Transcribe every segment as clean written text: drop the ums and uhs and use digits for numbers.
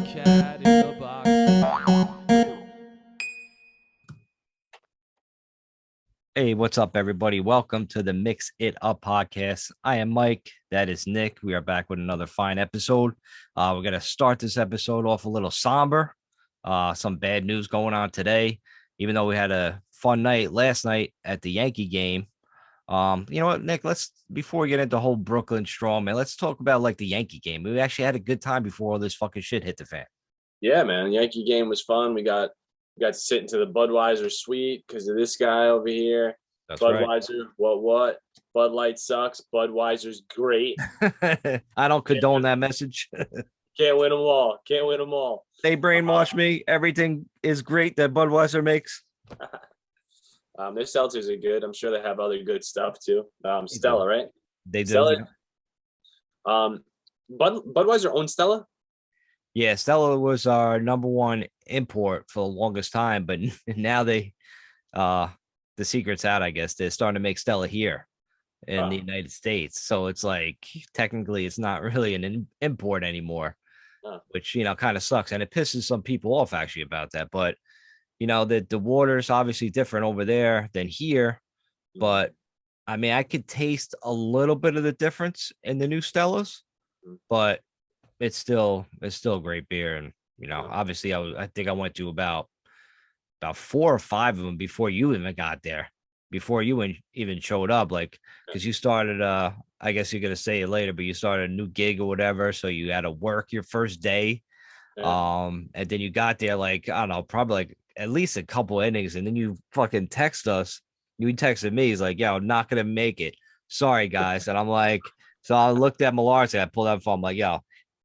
cat in the box. Hey, what's up, everybody? Welcome to the Mix It Up podcast. I am Mike. That is Nick. We are back with another fine episode. We're going to start this episode off a little somber. Some bad news going on today, even though we had a fun night last night at the Yankee game. You know what, Nick? Before we get into the whole Brooklyn straw, man, let's talk about like the Yankee game. We actually had a good time before all this fucking shit hit the fan. Yeah, man. The Yankee game was fun. We got to sit into the Budweiser suite because of this guy over here. That's Budweiser, right. what? Bud Light sucks. Budweiser's great. I don't condone that message. Can't win them all. Can't win them all. They brainwash me. Everything is great that Budweiser makes. Their seltzers are good. I'm sure they have other good stuff too. Stella, right? They do. Stella. Budweiser owns Stella. Yeah, Stella was our number one import for the longest time, but now the secret's out, I guess. They're starting to make Stella here in the United States. So it's like technically it's not really an import anymore, which, kind of sucks. And it pisses some people off actually about that. But, the water's obviously different over there than here. But I mean, I could taste a little bit of the difference in the new Stellas, but it's still great beer. And, obviously I think I went to about 4 or 5 of them before you even got there, before you even showed up, like, because you started, I guess you're going to say it later, but you started a new gig or whatever. So you had to work your first day. And then you got there, like, I don't know, probably like at least a couple innings. And then you fucking text us. You texted me. He's like, yo, not going to make it. Sorry, guys. And I'm like, so I looked at Malarkey. I pulled out the phone. I'm like, yo,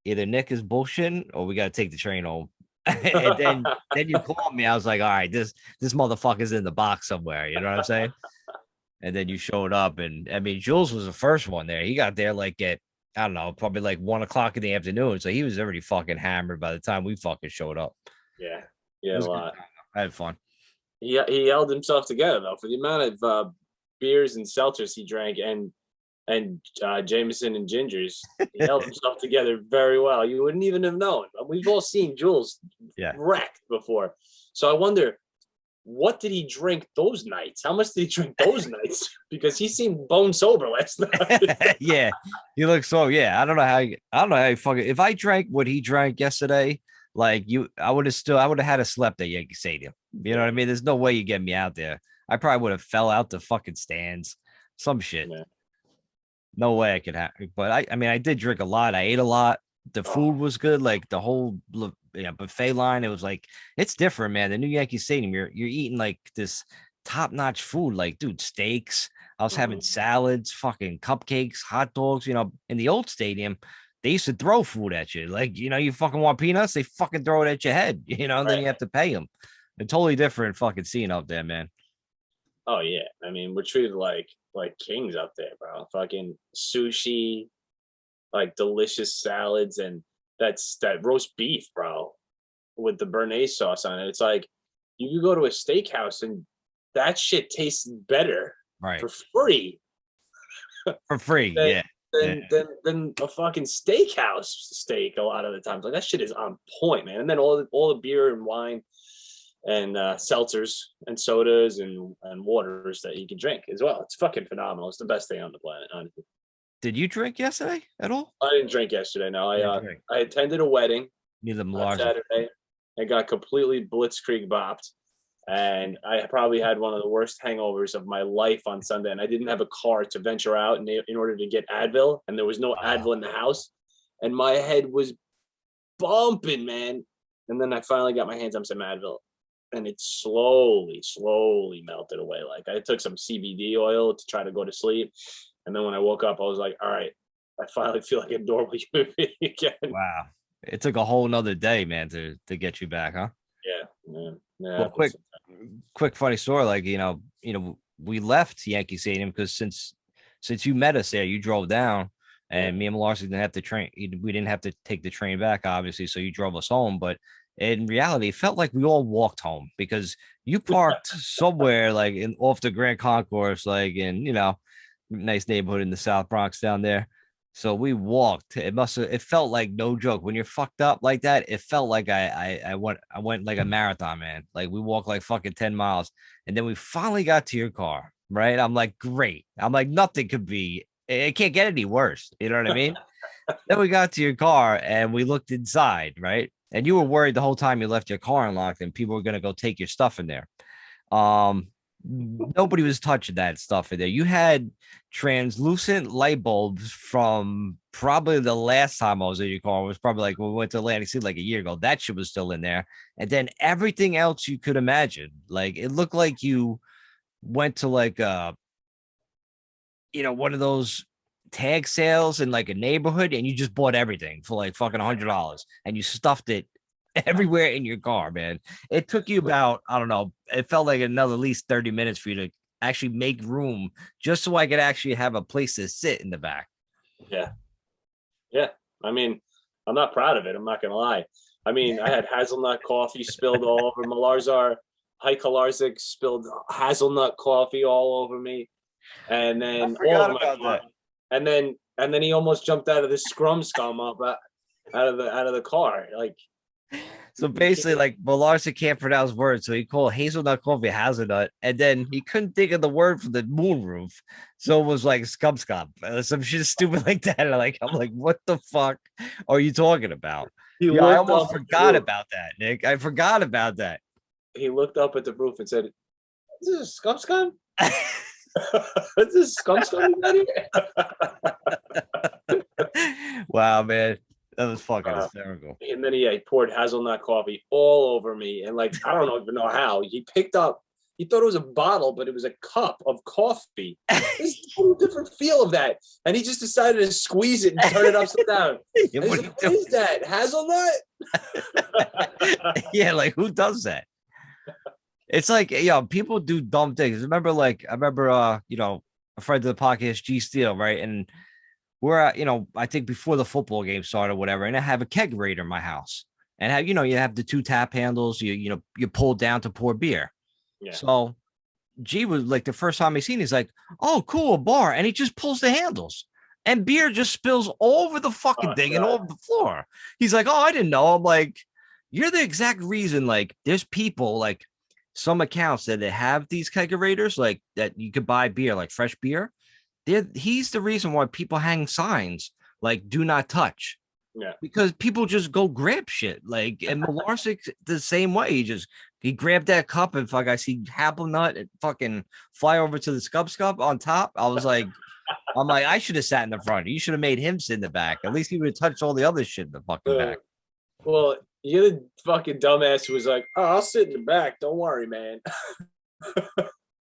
either Nick is bullshitting or we got to take the train home. And then you called me. I was like, all right, this motherfucker's in the box somewhere. You know what I'm saying? And then you showed up. And I mean, Jules was the first one there. He got there like at, I don't know, probably like 1 o'clock in the afternoon. So he was already fucking hammered by the time we fucking showed up. Yeah. Yeah, a lot. I had fun. He held himself together though for the amount of beers and seltzers he drank and Jameson and Gingers. He held himself together very well. You wouldn't even have known. We've all seen Jules wrecked before. So I wonder, what did he drink those nights? How much did he drink those nights? Because he seemed bone sober last night. Yeah, he looks so. Yeah, I don't know how he fucking. If I drank what he drank yesterday, like I would have had to slept at Yankee Stadium. You know what I mean? There's no way you get me out there. I probably would have fell out the fucking stands. Some shit. Yeah. No way I could have. But I mean, I did drink a lot. I ate a lot. The food was good. Like the whole buffet line. It was like, it's different, man. The new Yankee Stadium, you're eating like this top-notch food. Like, dude, steaks. I was having salads, fucking cupcakes, hot dogs. In the old stadium, they used to throw food at you. Like, you fucking want peanuts, they fucking throw it at your head. Then you have to pay them. A totally different fucking scene up there, man. Oh yeah, I mean, we're treated like kings up there, bro. Fucking sushi, like delicious salads, and that roast beef, bro, with the béarnaise sauce on it. It's like you could go to a steakhouse and that shit tastes better for free. For free, than a fucking steakhouse steak a lot of the times. Like that shit is on point, man. And then all the beer and wine and seltzers and sodas and waters that you can drink as well. It's fucking phenomenal. It's the best thing on the planet, honestly. Did you drink yesterday at all? I didn't drink yesterday. No, I attended a wedding on Saturday. I got completely blitzkrieg bopped, and I probably had one of the worst hangovers of my life on Sunday. And I didn't have a car to venture out in order to get Advil, and there was no Advil in the house, and my head was bumping, man. And then I finally got my hands on some Advil, and it slowly melted away. Like I took some CBD oil to try to go to sleep. And then when I woke up, I was like, all right, I finally feel like a normal human being again. Wow. It took a whole nother day, man, to get you back, huh? Yeah. Well, quick funny story. Like, we left Yankee Stadium because since you met us there, you drove down, and me and Malarkey didn't have to train. We didn't have to take the train back, obviously. So you drove us home. But in reality, it felt like we all walked home because you parked somewhere like off the Grand Concourse, like in, nice neighborhood in the South Bronx down there. So we walked. It felt like no joke. When you're fucked up like that, it felt like I went like a marathon, man. Like we walked like fucking 10 miles. And then we finally got to your car, right? I'm like, great. I'm like, nothing could be, it can't get any worse. You know what I mean? Then we got to your car and we looked inside, right? And you were worried the whole time you left your car unlocked and people were gonna go take your stuff in there. Nobody was touching that stuff in there. You had translucent light bulbs from probably the last time I was in your car. It was probably like when we went to Atlantic City like a year ago. That shit was still in there. And then everything else you could imagine. Like it looked like you went to like one of those tag sales in like a neighborhood and you just bought everything for like fucking $100 and you stuffed it everywhere in your car, man. It took you about, I don't know, it felt like another at least 30 minutes for you to actually make room just so I could actually have a place to sit in the back. Yeah. Yeah. I mean, I'm not proud of it. I'm not going to lie. I mean, I had hazelnut coffee spilled all over Malarzar. Heike Larzik spilled hazelnut coffee all over me. And then all over my car. And then he almost jumped out of the scrum scum up out of the car. Like, so basically, like Malarsa can't pronounce words, so he called hazelnut coffee hazelnut, and then he couldn't think of the word for the moonroof, so it was like scum some shit stupid like that. I'm like, what the fuck are you talking about? Yeah, I almost forgot about that, Nick. I forgot about that. He looked up at the roof and said, "Is this scum?" Is this scum? Wow, man. That was fucking hysterical. And then he poured hazelnut coffee all over me. And like, I don't even know how. He thought it was a bottle, but it was a cup of coffee. There's a total different feel of that. And he just decided to squeeze it and turn it upside down. What is that? Hazelnut? Yeah, like who does that? It's like, people do dumb things. I remember a friend of the podcast, G Steel, right? And we're at, I think before the football game started or whatever, and I have a kegerator in my house. And have, you have the two tap handles, you pull down to pour beer. Yeah. So G was like, the first time he seen, he's like, oh, cool, a bar. And he just pulls the handles and beer just spills all over the fucking thing and all over the floor. He's like, oh, I didn't know. I'm like, you're the exact reason. Like, there's people, like some accounts that they have these kegerators, like that you could buy beer, like fresh beer. He's the reason why people hang signs like "Do not touch." Yeah, because people just go grab shit. Like, and Malarsic the same way. He grabbed that cup and I see hazelnut and fucking fly over to the scub on top. I'm like, I should have sat in the front. You should have made him sit in the back. At least he would have touched all the other shit in the fucking back. Well, you're the fucking dumbass who was like, "Oh, I'll sit in the back. Don't worry, man."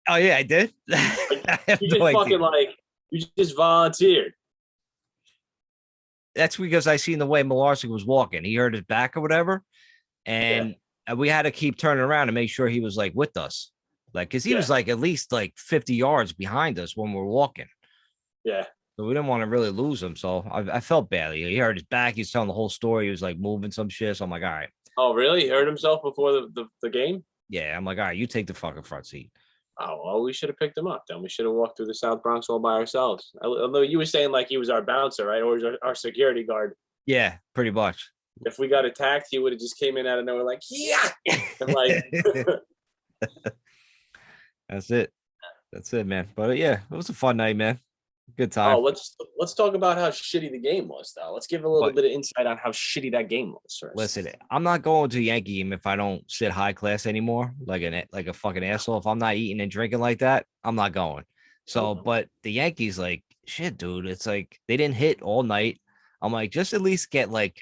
Oh yeah, I did. You just volunteered. That's because I seen the way Malarsic was walking. He hurt his back or whatever. And we had to keep turning around to make sure he was like with us. Like, cause he was like at least like 50 yards behind us when we're walking. Yeah. So we didn't want to really lose him. So I felt badly. He hurt his back. He's telling the whole story. He was like moving some shit. So I'm like, all right. Oh, really? He hurt himself before the game? Yeah. I'm like, all right, you take the fucking front seat. Oh, well, we should have picked him up then. We should have walked through the South Bronx all by ourselves. Although you were saying like he was our bouncer, right? Or our security guard. Yeah, pretty much. If we got attacked, he would have just came in out of nowhere like, yeah. And like That's it, man. But yeah, it was a fun night, man. Good time. Oh, let's talk about how shitty the game was, though. Let's give a little bit of insight on how shitty that game was first. Listen, I'm not going to a Yankee game if I don't sit high class anymore, like a fucking asshole. If I'm not eating and drinking like that, I'm not going. So, but the Yankees, like, shit, dude, it's like they didn't hit all night. I'm like, just at least get like,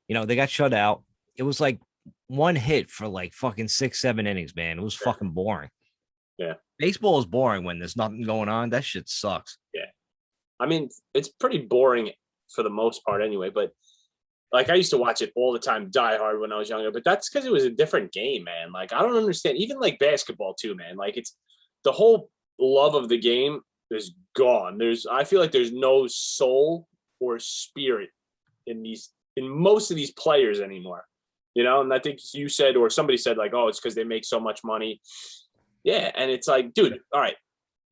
they got shut out. It was like one hit for like fucking 6-7 innings, man. It was fucking boring. Yeah. Baseball is boring when there's nothing going on. That shit sucks. Yeah. I mean, it's pretty boring for the most part anyway, but like I used to watch it all the time, Die Hard when I was younger, but that's because it was a different game, man. Like, I don't understand. Even like basketball too, man. Like, it's the whole love of the game is gone. I feel like there's no soul or spirit in most of these players anymore, and I think you said, or somebody said like, oh, it's because they make so much money. Yeah. And it's like, dude, all right.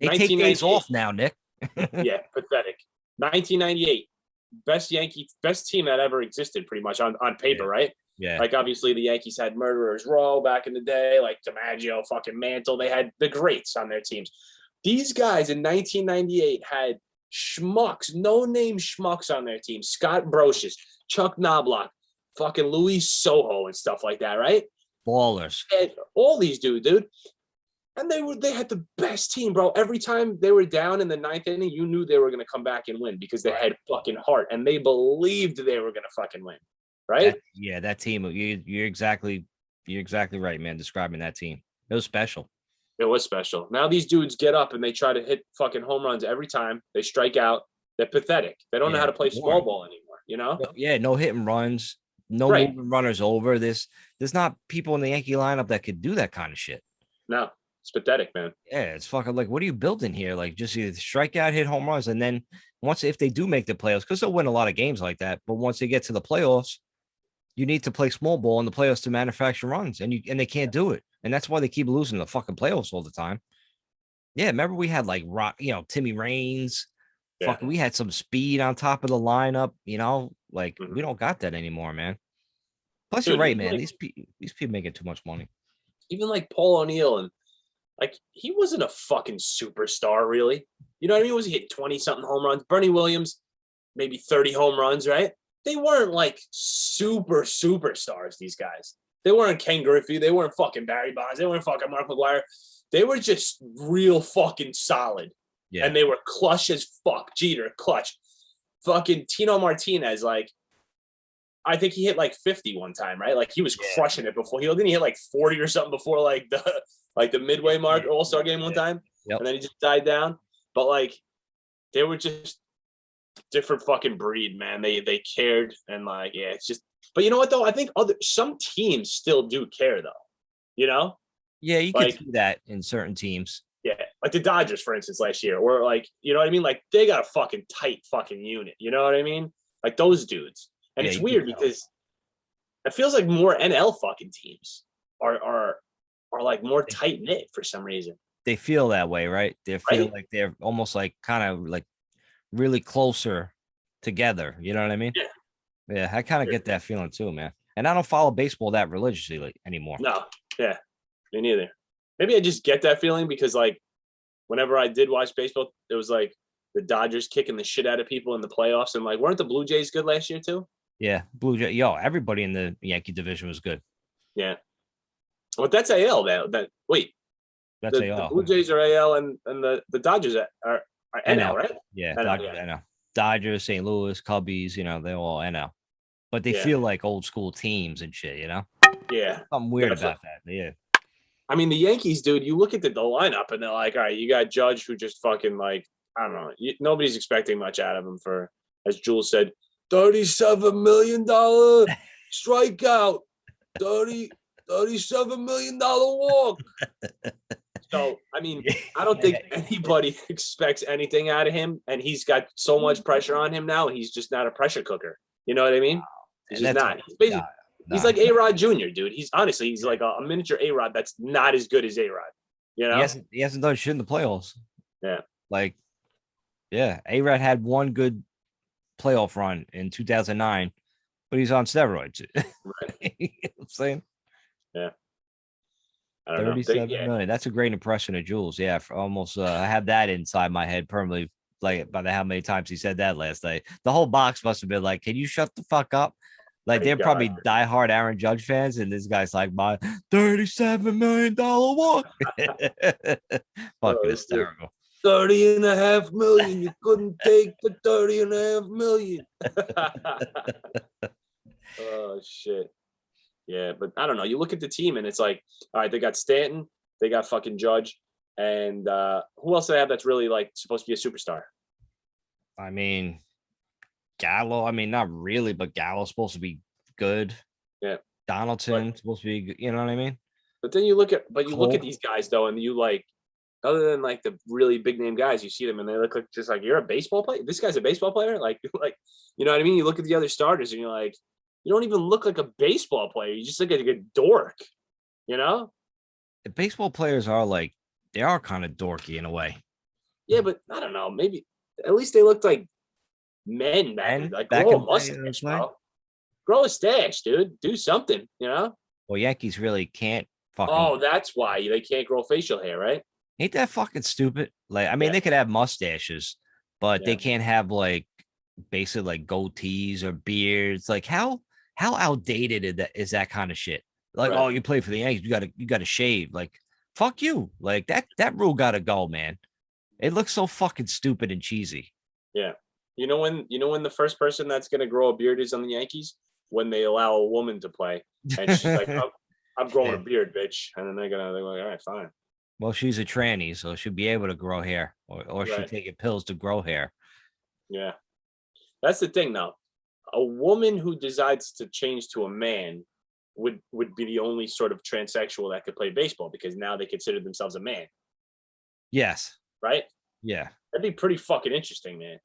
They take days off now, Nick. Yeah, pathetic. 1998. best team that ever existed, pretty much on paper, right? Yeah. Like, obviously, the Yankees had Murderers Row back in the day, like DiMaggio, fucking Mantle. They had the greats on their teams. These guys in 1998 had schmucks, no-name schmucks on their team. Scott Brocious, Chuck Knobloch, fucking Luis Soho and stuff like that, right? Ballers. And all these dude. And they had the best team, bro. Every time they were down in the ninth inning, you knew they were going to come back and win because they had fucking heart and they believed they were going to fucking win, right? That team. You're exactly right, man. Describing that team, it was special. It was special. Now these dudes get up and they try to hit fucking home runs every time. They strike out. They're pathetic. They don't know how to play small ball anymore. You know? Yeah, no hit and runs, no moving runners over. There's not people in the Yankee lineup that could do that kind of shit. No. It's pathetic, man. Yeah, it's fucking like, what are you building here? Like, just either strike out, hit home runs, and then if they do make the playoffs, because they'll win a lot of games like that, but once they get to the playoffs, you need to play small ball in the playoffs to manufacture runs, and they can't do it, and that's why they keep losing the fucking playoffs all the time. Yeah, remember we had like Timmy Raines, fucking, we had some speed on top of the lineup, we don't got that anymore, man. Plus, you're right, man. These people making too much money. Even like Paul O'Neill and. Like, he wasn't a fucking superstar, really. You know what I mean? He hit 20-something home runs. Bernie Williams, maybe 30 home runs, right? They weren't, like, superstars, these guys. They weren't Ken Griffey. They weren't fucking Barry Bonds. They weren't fucking Mark McGwire. They were just real fucking solid. Yeah. And they were clutch as fuck. Jeter, clutch. Fucking Tino Martinez, like, I think he hit, like, 50 one time, right? Like, he was crushing it before. Didn't he hit, like, 40 or something before, like, the midway mark All-Star game one time, and then he just died down. But like, they were just different fucking breed, man. They cared, and like, it's just. But you know what though? I think some teams still do care though. You know? Yeah, you can see that in certain teams. Yeah, like the Dodgers, for instance, last year, or like, you know what I mean? Like, they got a fucking tight fucking unit. You know what I mean? Like those dudes, and it's weird because it feels like more NL fucking teams are like more tight knit for some reason. They feel that way, right? They feel like they're almost like kind of like really closer together. You know what I mean? Yeah, I kind of get that feeling too, man. And I don't follow baseball that religiously anymore. No, me neither. Maybe I just get that feeling because like whenever I did watch baseball, it was like the Dodgers kicking the shit out of people in the playoffs, and like weren't the Blue Jays good last year too? Yeah, Blue Jay. Everybody in the Yankee division was good. Yeah. Well, that's AL now. That's AL. The Blue Jays are AL and the Dodgers are NL, right? Yeah, Dodgers, NL. Dodgers, St. Louis, Cubbies, they're all NL. But they feel like old school teams and shit, Yeah. Something weird about that. Yeah. I mean, the Yankees, dude, you look at the lineup and they're like, all right, you got Judge who just fucking like, I don't know. Nobody's expecting much out of him for, as Jules said, $37 million strikeout, $37 million walk. So, I mean, I don't think anybody expects anything out of him. And he's got so much pressure on him now. He's just not a pressure cooker. You know what I mean? He's just not. He's like A-Rod Jr., dude. He's like a miniature A-Rod that's not as good as A-Rod. You know? He hasn't done shit in the playoffs. Yeah. A-Rod had one good playoff run in 2009, but he's on steroids. Right. You know what I'm saying? Yeah. I don't 37 million. That's a great impression of Jules. Yeah, for almost I have that inside my head permanently, like by how many times he said that last night. The whole box must have been like, can you shut the fuck up? Like they're probably diehard Aaron Judge fans, and this guy's like, my $37 million walk. Fucking hysterical. 30.5 million. You couldn't take the 30.5 million. Oh shit. Yeah, but I don't know. You look at the team and it's like, all right, they got Stanton, they got fucking Judge, and who else do they have that's really like supposed to be a superstar? I mean, Gallo. I mean, not really, but Gallo's supposed to be good. Yeah. Donaldson supposed to be good. You know what I mean? But then you look at these guys though, and you like, other than like the really big name guys, you see them and they look like just like, you're a baseball player. This guy's a baseball player. Like, you know what I mean? You look at the other starters and you're like, you don't even look like a baseball player. You just look like a dork, you know? The baseball players are like, they are kind of dorky in a way. Yeah, but I don't know. Maybe at least they looked like men back And like back grow a in the day, mustache, bro. Grow a stash, dude. Do something, you know? Well, Yankees really can't fucking. Oh, that's why they can't grow facial hair, right? Ain't that fucking stupid? Like, I mean, they could have mustaches, but they can't have like basically like goatees or beards. Like, how outdated is that kind of shit? Like, oh, you play for the Yankees, you gotta shave. Like, fuck you. Like that rule gotta go, man. It looks so fucking stupid and cheesy. Yeah. You know when the first person that's gonna grow a beard is on the Yankees? When they allow a woman to play. And she's like, I'm growing a beard, bitch. And then they're like, all right, fine. Well, she's a tranny, so she'll be able to grow hair, or she's taking pills to grow hair. Yeah. That's the thing, though. A woman who decides to change to a man would be the only sort of transsexual that could play baseball, because now they consider themselves a man. Yes. Right? Yeah. That'd be pretty fucking interesting, man.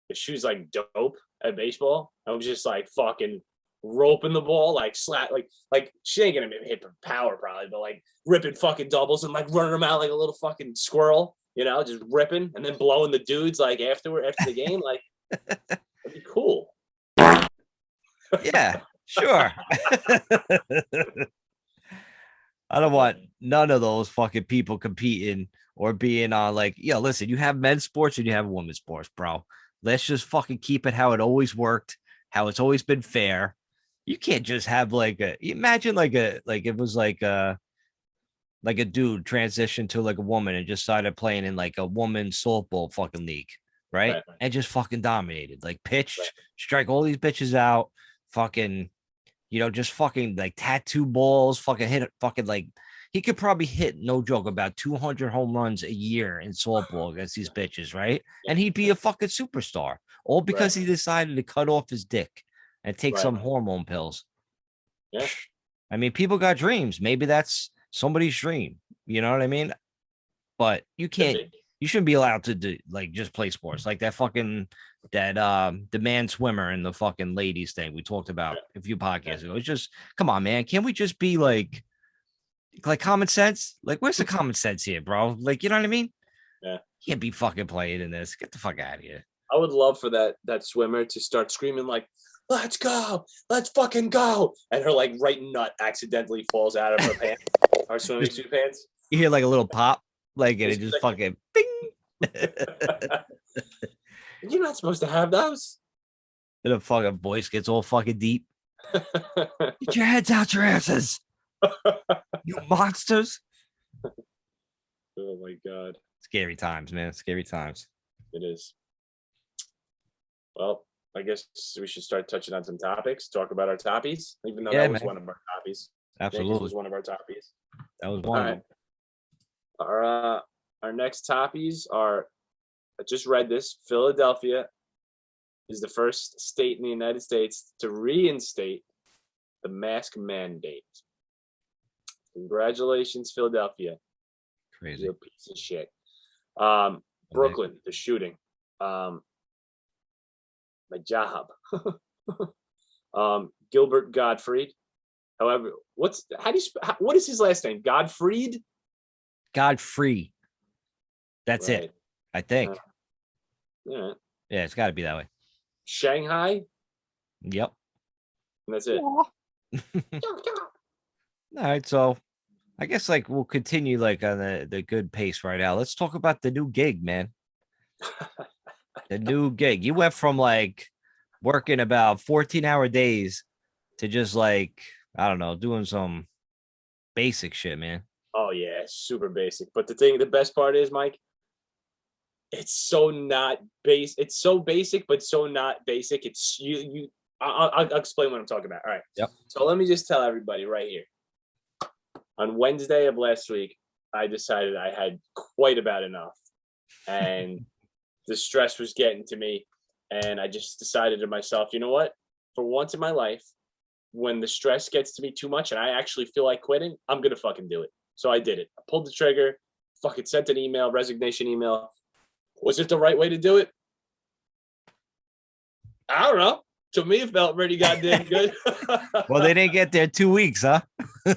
If she was like dope at baseball, I was just like fucking roping the ball, like slap, like she ain't gonna hit for power probably, but like ripping fucking doubles and like running them out like a little fucking squirrel, you know, just ripping and then blowing the dudes like after the game, like that'd be cool. Yeah, sure. I don't want none of those fucking people competing or being on like, yo, listen, you have men's sports and you have women's sports, bro. Let's just fucking keep it how it always worked, how it's always been fair. You can't just have like imagine like it was like a dude transitioned to like a woman and just started playing in like a woman's softball fucking league, right? And just fucking dominated, like pitched, strike all these bitches out, fucking, you know, just fucking like tattoo balls, fucking hit fucking like he could probably hit, no joke, about 200 home runs a year in softball against these bitches, right? And he'd be a fucking superstar, all because he decided to cut off his dick and take some hormone pills. Yeah. I mean, people got dreams. Maybe that's somebody's dream. You know what I mean? But you shouldn't be allowed to do like just play sports like that fucking the man swimmer and the fucking ladies thing we talked about a few podcasts ago. It's just, come on, man. Can't we just be like common sense? Like, where's the common sense here, bro? Like, you know what I mean? Yeah. You can't be fucking playing in this. Get the fuck out of here. I would love for that swimmer to start screaming like, let's go, let's fucking go. And her like right nut accidentally falls out of her pants, our swimming suit pants. You hear like a little pop, like, and it just fucking bing. You're not supposed to have those. And the fucking voice gets all fucking deep. Get your heads out your asses. You monsters. Oh my God. Scary times, man. Scary times. It is. Well, I guess we should start touching on some topics, talk about our toppies, even though that was one of our toppies. Absolutely. Yankees was one of our toppies. That was one. All right. Our next toppies are, I just read this, Philadelphia is the first state in the United States to reinstate the mask mandate. Congratulations, Philadelphia. Crazy. You're a piece of shit. Brooklyn, the shooting. My job. Gilbert Gottfried. However, what is his last name? Gottfried? Godfrey. That's it. I think. Yeah. Yeah, it's got to be that way. Shanghai. Yep. And that's it. All right, so I guess like we'll continue like on the good pace right now. Let's talk about the new gig, man. The new gig. You went from like working about 14-hour days to just like, I don't know, doing some basic shit, man. Oh yeah, super basic. But the best part is, Mike, it's so not base. It's so basic, but so not basic. It's you. I'll explain what I'm talking about. All right. Yep. So let me just tell everybody right here. On Wednesday of last week, I decided I had quite about enough, and the stress was getting to me. And I just decided to myself, you know what? For once in my life, when the stress gets to me too much and I actually feel like quitting, I'm gonna fucking do it. So I did it. I pulled the trigger. Fucking sent an email, resignation email. Was it the right way to do it? I don't know. To me, it felt pretty goddamn good. Well, they didn't get there 2 weeks, huh?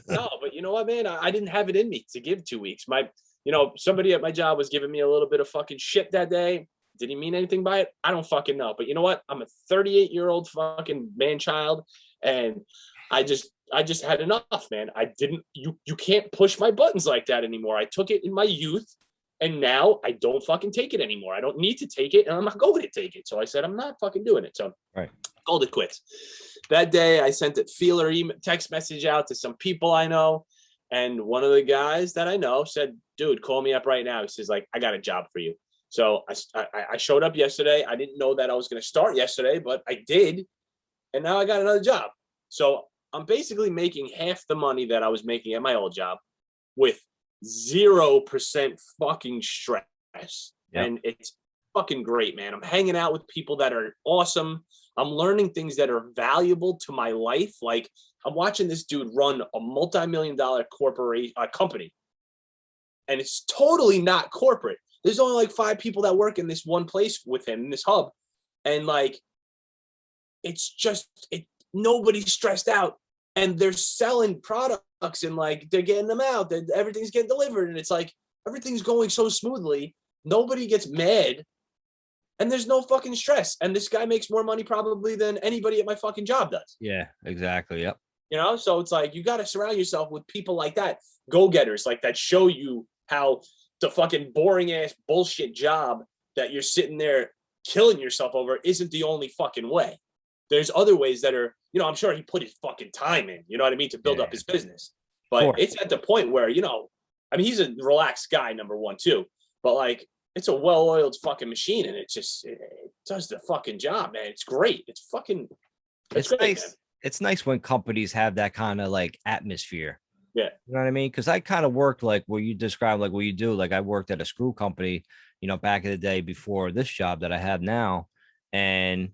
No, but you know what, man? I didn't have it in me to give 2 weeks. Somebody at my job was giving me a little bit of fucking shit that day. Did he mean anything by it? I don't fucking know. But you know what? I'm a 38-year-old fucking man child, and I just had enough, man. I didn't. You can't push my buttons like that anymore. I took it in my youth, and now I don't fucking take it anymore. I don't need to take it, and I'm not going to take it. So I said I'm not fucking doing it. So right, called it quits. That day, I sent a feeler text message out to some people I know, and one of the guys that I know said, "Dude, call me up right now." He says, "Like, I got a job for you." So I showed up yesterday. I didn't know that I was going to start yesterday, but I did. And now I got another job. So I'm basically making half the money that I was making at my old job with 0% fucking stress. Yep. And it's fucking great, man. I'm hanging out with people that are awesome. I'm learning things that are valuable to my life. Like, I'm watching this dude run a multi-million-dollar corporation company. And it's totally not corporate. There's only like 5 people that work in this one place with him, in this hub. And like, it's just, nobody's stressed out. And they're selling products and like, they're getting them out. Everything's getting delivered. And it's like, everything's going so smoothly. Nobody gets mad. And there's no fucking stress. And this guy makes more money probably than anybody at my fucking job does. Yeah, exactly. Yep. You know, so it's like, you got to surround yourself with people like that, go-getters, like that show you how the fucking boring ass bullshit job that you're sitting there killing yourself over isn't the only fucking way. There's other ways that are, you know, I'm sure he put his fucking time in, you know what I mean, to build up his business. But it's at the point where, you know, I mean, he's a relaxed guy, number one, too. But like, it's a well-oiled fucking machine, and it does the fucking job, man. It's great. It's fucking, it's great, nice. Man. It's nice when companies have that kind of like atmosphere. Yeah. You know what I mean? Because I kind of worked like what you described, like what you do. Like I worked at a screw company, you know, back in the day before this job that I have now. And,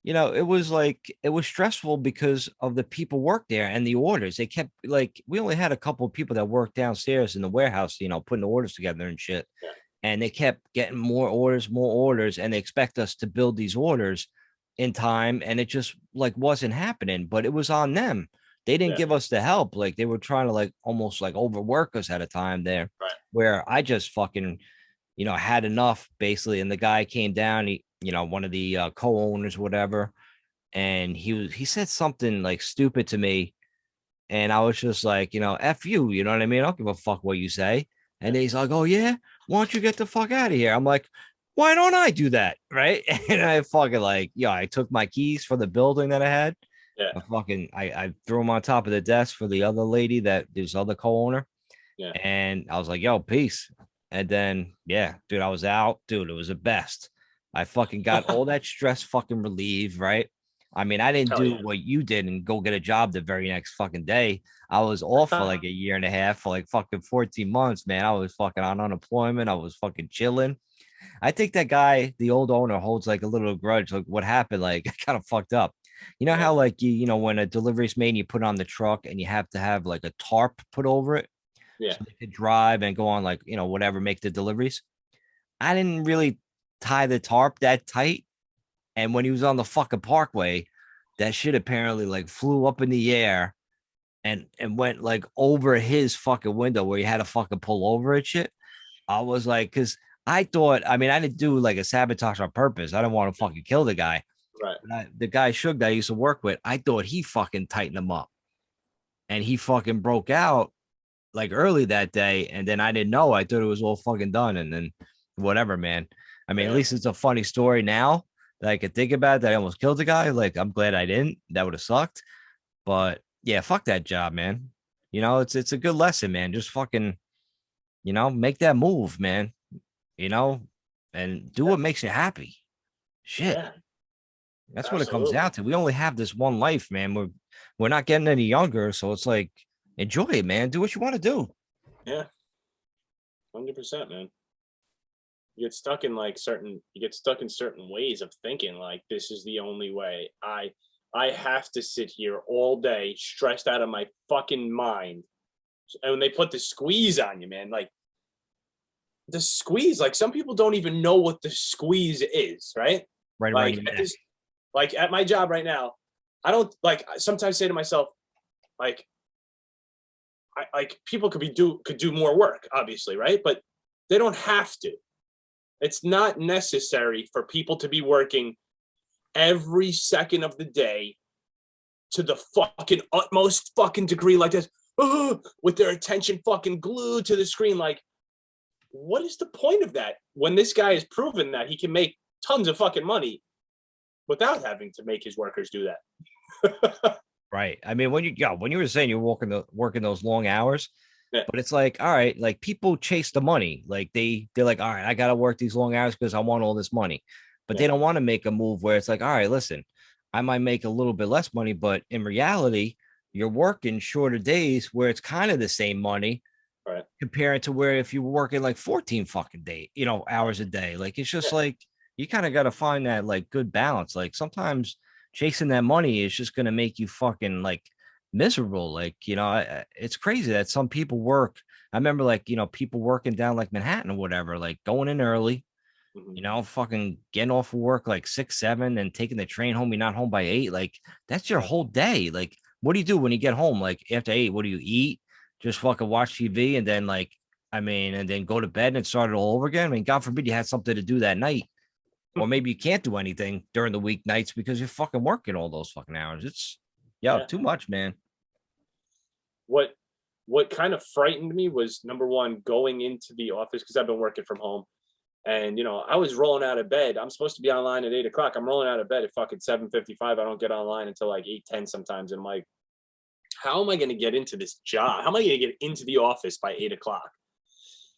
you know, it was stressful because of the people work there and the orders. They kept like, we only had a couple of people that worked downstairs in the warehouse, you know, putting the orders together and shit. Yeah. And they kept getting more orders, and they expect us to build these orders in time. And it just like wasn't happening, but it was on them. They didn't give us the help. Like they were trying to like almost like overwork us at a time there, where I just fucking, you know, had enough basically. And the guy came down, he, you know, one of the co-owners, whatever. And he said something like stupid to me. And I was just like, you know, F you, you know what I mean? I don't give a fuck what you say. And he's like, oh yeah, why don't you get the fuck out of here? I'm like, why don't I do that? Right. And I fucking like, yeah, I took my keys for the building that I had. Yeah. I threw them on top of the desk for the other lady, that this other co-owner. Yeah. And I was like, yo, peace. And then, yeah, dude, I was out. Dude, it was the best. I fucking got all that stress fucking relieved, right? I mean, I didn't do what you did and go get a job the very next fucking day. I was off for like a year and a half, for like fucking 14 months, man. I was fucking on unemployment. I was fucking chilling. I think that guy, the old owner, holds like a little grudge. Like what happened, like kind of fucked up. You know how like you know when a delivery's made and you put it on the truck and you have to have like a tarp put over it, so they could drive and go on like, you know, whatever, make the deliveries. I didn't really tie the tarp that tight, and when he was on the fucking parkway, that shit apparently like flew up in the air and went like over his fucking window where he had to fucking pull over and shit. I was like, because I thought, I mean, I didn't do like a sabotage on purpose. I didn't want to fucking kill the guy. Right. The guy Shug that I used to work with, I thought he fucking tightened him up, and he fucking broke out like early that day. And then I didn't know. I thought it was all fucking done. And then whatever, man. I mean, at least it's a funny story now that I could think about, that I almost killed the guy. Like, I'm glad I didn't. That would have sucked. But yeah, fuck that job, man. You know, it's a good lesson, man. Just fucking, you know, make that move, man. You know, and do what makes you happy. Shit. Yeah. That's what it comes down to. We only have this one life, man. We're not getting any younger, so it's like, enjoy it, man. Do what you want to do. Yeah. 100%, man. You get stuck in certain ways of thinking, like, this is the only way. I have to sit here all day stressed out of my fucking mind. And when they put the squeeze on you, man, like the squeeze, like some people don't even know what the squeeze is, right? Right. Like at my job right now, I don't like, I sometimes say to myself, like, people could do more work, obviously, right? But they don't have to. It's not necessary for people to be working every second of the day to the fucking utmost fucking degree like this, with their attention fucking glued to the screen. Like, what is the point of that when this guy has proven that he can make tons of fucking money without having to make his workers do that? Right. I mean, when you were saying you're working those long hours, yeah. But it's like, all right, like people chase the money. Like they're like, all right, I got to work these long hours because I want all this money. But they don't want to make a move where it's like, all right, listen, I might make a little bit less money, but in reality, you're working shorter days where it's kind of the same money, right? Compared to where if you were working like 14 fucking hours a day. Like it's just like you kind of got to find that like good balance. Like sometimes chasing that money is just going to make you fucking like miserable. Like, it's crazy that some people work. I remember like, people working down like Manhattan or whatever, like going in early, fucking getting off of work like 6, 7 and taking the train home. You're not home by 8. Like that's your whole day. Like, what do you do when you get home? Like after 8, what do you eat? Just fucking watch TV and then and then go to bed and start it all over again. I mean, God forbid you had something to do that night. Or maybe you can't do anything during the weeknights because you're fucking working all those fucking hours. It's too much, man. What kind of frightened me was, number one, going into the office, because I've been working from home, and I was rolling out of bed. I'm supposed to be online at 8 o'clock. I'm rolling out of bed at fucking 7:55. I don't get online until like 8:10 sometimes, and I'm like, how am I going to get into this job? How am I going to get into the office by 8 o'clock?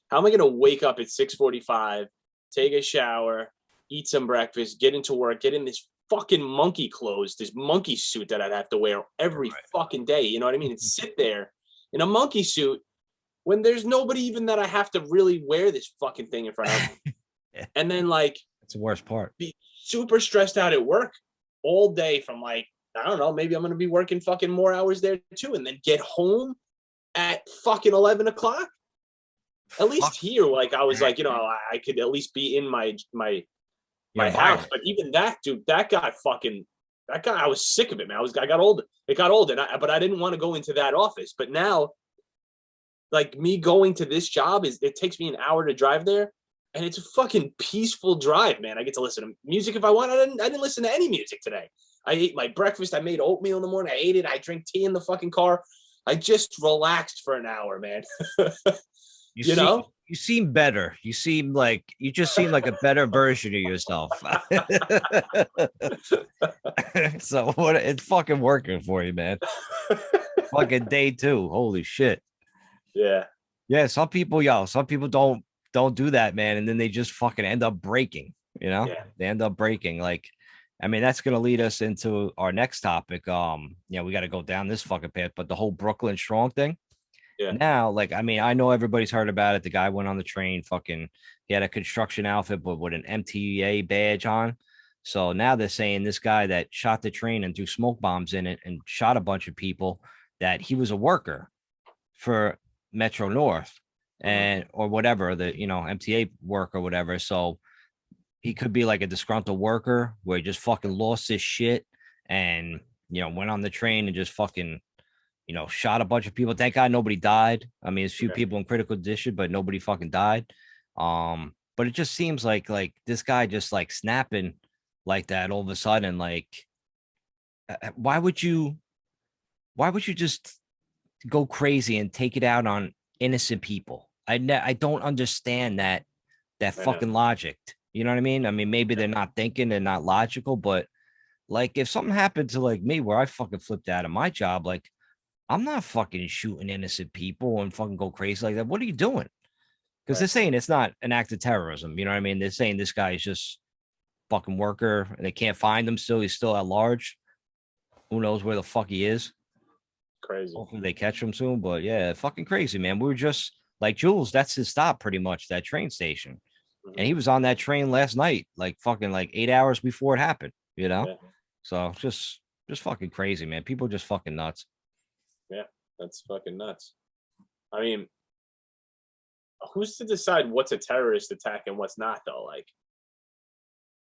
How am I going to wake up at 6:45, take a shower, eat some breakfast, get into work, get in this fucking monkey clothes, this monkey suit that I'd have to wear every fucking day, you know what I mean? And sit there in a monkey suit when there's nobody even that I have to really wear this fucking thing in front of. And then like, that's the worst part. Be super stressed out at work all day from like, I don't know, maybe I'm going to be working fucking more hours there too. And then get home at fucking 11 o'clock. At least here, like I was like, I could at least be in my house. But even that, dude, that guy, I was sick of it, man. I got old. It got old, but I didn't want to go into that office. But now, like me going to this job it takes me an hour to drive there, and it's a fucking peaceful drive, man. I get to listen to music if I want. I didn't listen to any music today. I ate my breakfast. I made oatmeal in the morning. I ate it. I drink tea in the fucking car. I just relaxed for an hour, man. You seem better. You just seem like a better version of yourself. So it's fucking working for you, man. Fucking day 2. Holy shit. Yeah. Some people don't do that, man. And then they just fucking end up breaking, They end up breaking. Like, I mean, that's going to lead us into our next topic. We got to go down this fucking path, but the whole Brooklyn Strong thing. Yeah. Now, like, I mean, I know everybody's heard about it. The guy went on the train, he had a construction outfit, but with an MTA badge on. So now they're saying this guy that shot the train and threw smoke bombs in it and shot a bunch of people, that he was a worker for Metro North or whatever, the, MTA work or whatever. So he could be like a disgruntled worker where he just fucking lost his shit and, went on the train and just fucking, shot a bunch of people. Thank God nobody died. I mean, there's a few people in critical condition, but nobody fucking died. But it just seems like this guy just like snapping like that all of a sudden. Like, why would you just go crazy and take it out on innocent people? I don't understand that fucking logic. You know what I mean? I mean, maybe they're not thinking, they're not logical, but like if something happened to like me where I fucking flipped out of my job, like I'm not fucking shooting innocent people and fucking go crazy like that. What are you doing? Because they're saying it's not an act of terrorism. You know what I mean? They're saying this guy is just fucking worker and they can't find him still. He's still at large. Who knows where the fuck he is? Crazy. Hopefully they catch him soon. But yeah, fucking crazy, man. We were just like Jules. That's his stop, pretty much, that train station. And he was on that train last night, like fucking like 8 hours before it happened. So just fucking crazy, man. People are just fucking nuts. Yeah, that's fucking nuts. I mean, who's to decide what's a terrorist attack and what's not, though? Like,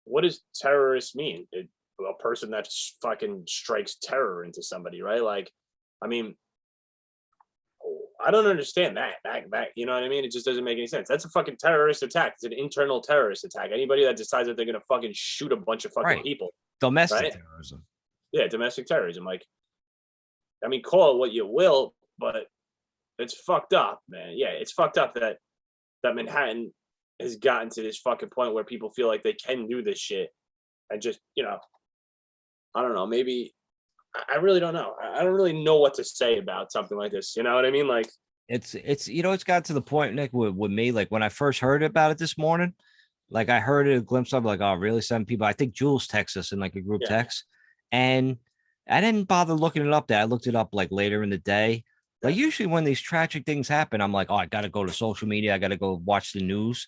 what does terrorist mean? A person that fucking strikes terror into somebody, right? Like, I mean, I don't understand that. You know what I mean? It just doesn't make any sense. That's a fucking terrorist attack. It's an internal terrorist attack. Anybody that decides that they're gonna fucking shoot a bunch of fucking people, domestic terrorism. Yeah, domestic terrorism. Like, I mean, call it what you will, but it's fucked up, man. Yeah, it's fucked up that Manhattan has gotten to this fucking point where people feel like they can do this shit, and just, you know, I don't know. Maybe I really don't know. I don't really know what to say about something like this. You know what I mean? Like, it's it's got to the point, Nick, with me, like when I first heard about it this morning, like I heard a glimpse of like, oh, really? 7 people. I think Jules texted us in like a group text, and I didn't bother looking it up. I looked it up like later in the day. Like usually when these tragic things happen, I'm like, oh, I got to go to social media. I got to go watch the news.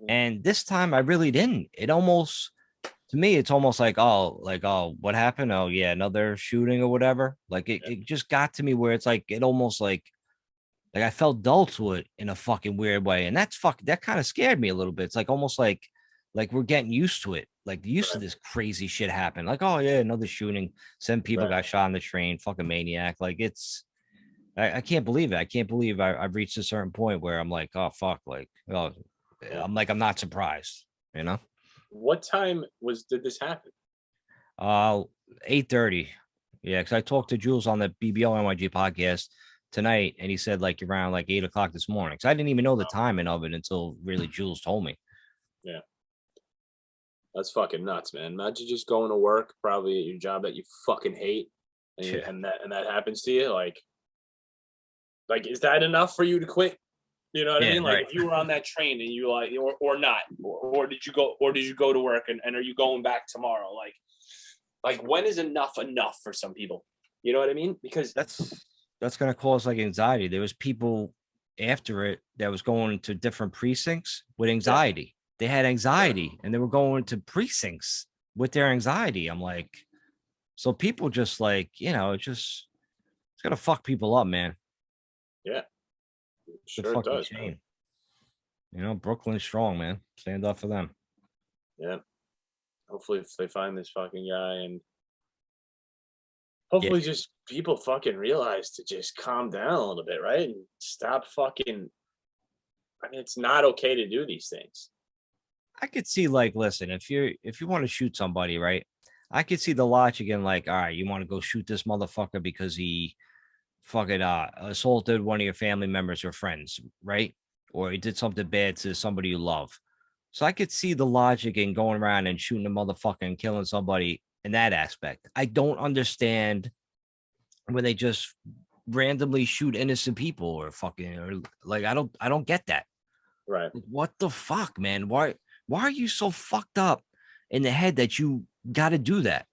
And this time I really didn't. It almost, to me, it's almost like, oh, what happened? Oh, yeah, another shooting or whatever. Like it just got to me where it's like, it almost like I felt dull to it in a fucking weird way. And that kind of scared me a little bit. It's like almost like we're getting used to it. Like used to this crazy shit happen. Like, oh yeah, another shooting. 7 people got shot on the train. Fucking maniac. Like I can't believe it. I can't believe I've reached a certain point where I'm like, oh fuck, like, oh, I'm not surprised, you know. What time did this happen? 8:30. Yeah, because I talked to Jules on the BBO NYG podcast tonight, and he said like around like 8 o'clock this morning. So I didn't even know the timing of it until really Jules told me. Yeah. That's fucking nuts, man. Imagine just going to work, probably at your job that you fucking hate, and that happens to you. Like, is that enough for you to quit? You know what I mean? Like, if you were on that train and you like, or not, or did you go to work and are you going back tomorrow? Like when is enough for some people? You know what I mean? Because that's going to cause like anxiety. There was people after it that was going to different precincts with anxiety. They had anxiety and they were going to precincts with their anxiety. I'm like, so people just like, you know, it's going to fuck people up, man. Yeah. Sure it does. Shame. You know, Brooklyn's strong, man. Stand up for them. Yeah. Hopefully if they find this fucking guy, and hopefully just people fucking realize to just calm down a little bit, right? And stop fucking, I mean, it's not okay to do these things. I could see, like, listen, if you want to shoot somebody, right? I could see the logic in like, all right, you want to go shoot this motherfucker because he fucking assaulted one of your family members or friends, right? Or he did something bad to somebody you love. So I could see the logic in going around and shooting a motherfucker and killing somebody in that aspect. I don't understand when they just randomly shoot innocent people or fucking, or like, I don't get that. Right. What the fuck, man? Why are you so fucked up in the head that you got to do that?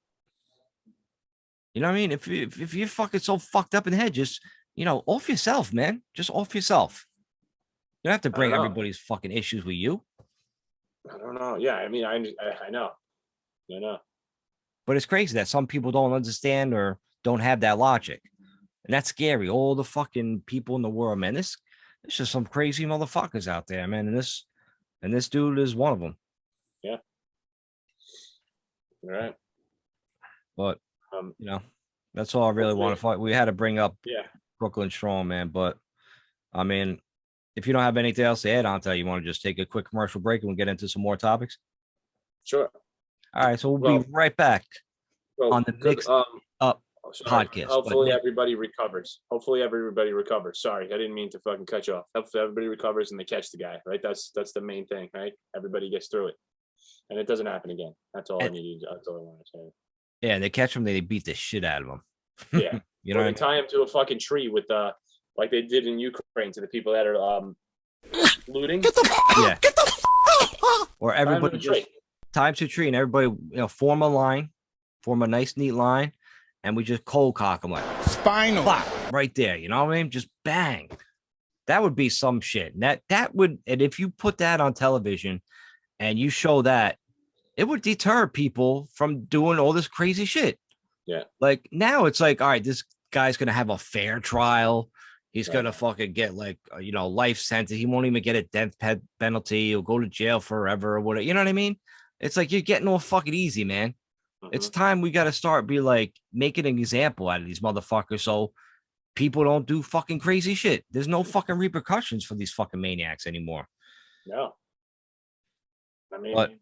You know what I mean? If you're fucking so fucked up in the head, just, you know, off yourself, man. Just off yourself. You don't have to bring everybody's fucking issues with you. I don't know. Yeah, I mean, I know. But it's crazy that some people don't understand or don't have that logic. And that's scary. All the fucking people in the world, man. There's just some crazy motherfuckers out there, man. And this dude is one of them. Yeah. All right. But you know, that's all I really want to fight. We had to bring up Brooklyn Strong, man. But I mean, if you don't have anything else to add on to that, you want to just take a quick commercial break and we'll get into some more topics? Sure. All right, so we'll be right back on the Mixed Up podcast. Hopefully everybody recovers. Sorry, I didn't mean to fucking cut you off. Hopefully everybody recovers and they catch the guy, right? That's the main thing, right? Everybody gets through it. And it doesn't happen again. That's all I need. That's all I want to say. Yeah, and they catch him, they beat the shit out of him. Yeah. You know, they tie him to a fucking tree with like they did in Ukraine to the people that are looting. Get the or everybody just tie him to a tree and everybody, you know, form a nice neat line, and we just cold cock them like spinal right there. You know what I mean? Just bang. That would be some shit. And that would, and if you put that on television and you show that, it would deter people from doing all this crazy shit. Yeah. Like now it's like, all right, this guy's going to have a fair trial. He's going to fucking get like, you know, life sentence. He won't even get a death penalty. He'll go to jail forever or whatever. You know what I mean? It's like, you're getting all fucking easy, man. It's time we got to start be like making an example out of these motherfuckers. So people don't do fucking crazy shit. There's no fucking repercussions for these fucking maniacs anymore. No. I mean, but,